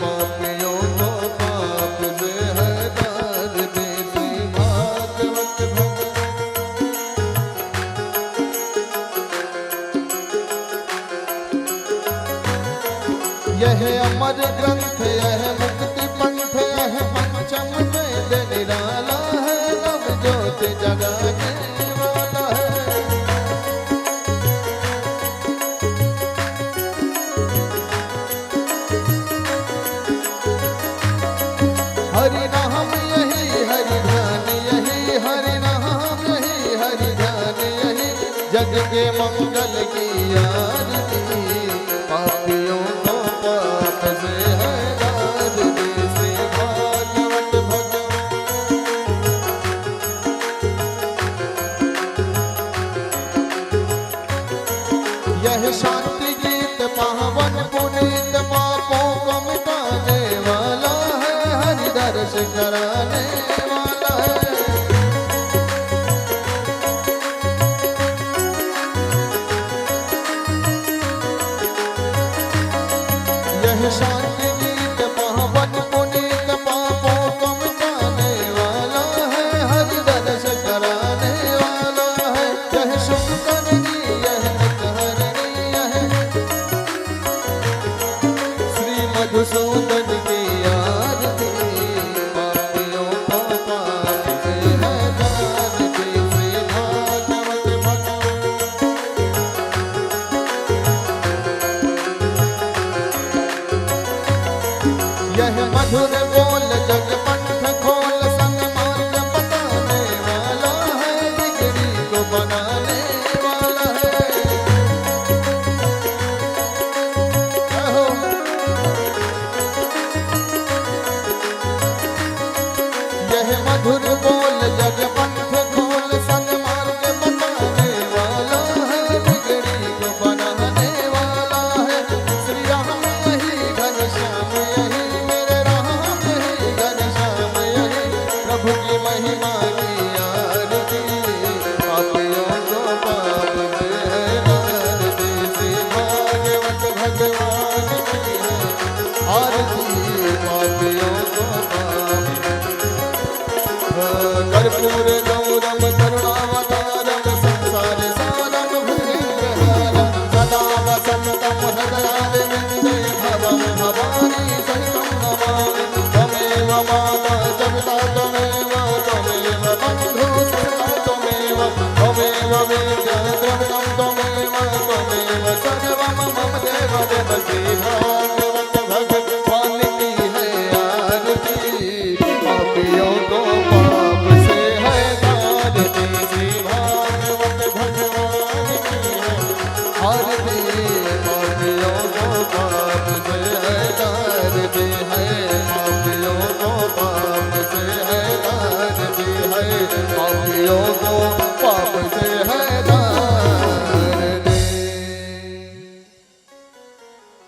पापियों को पाप से है तार दे। श्री भागवत यह अमर ग्रंथ, यह मुक्ति पंथ, यह पंचम वेद निराला है, नव ज्योति जगाने वाला है। हरि नाम यही हरि ध्यान यही, हरि नाम यही हरि ध्यान यही, जग के मंगल की आरती, पापियों को पाप से है दाद दे। श्री भागवत भगवान यह शांति गीत पावन पुनीत, पापों को मिटाने वाला है, दर्श कराने वाला है। यह शांति गीत पावन पुनीत, पापों को मिटाने वाला है, हरि दर्श कराने वाला है। यह शुभ करनी, यह हरनी, यह श्री मधुसूदन की आरती, यह मधुर बोल जग पंथ खोल, सन्मार्ग बताने वाला है, बिगड़ी को बनाने वाला है। यह मधुर बोल जग पंथ खोल, सन्मार्ग बताने वाला है, बिगड़ी को बनाने वाला है। श्री राम यही घनश्याम यही, प्रभु की महिमा की आरती, पापियों को पाप से है दाद दे। श्री भागवत भगवान की है आरती। भागवत भगवान की है आरती, पापियों को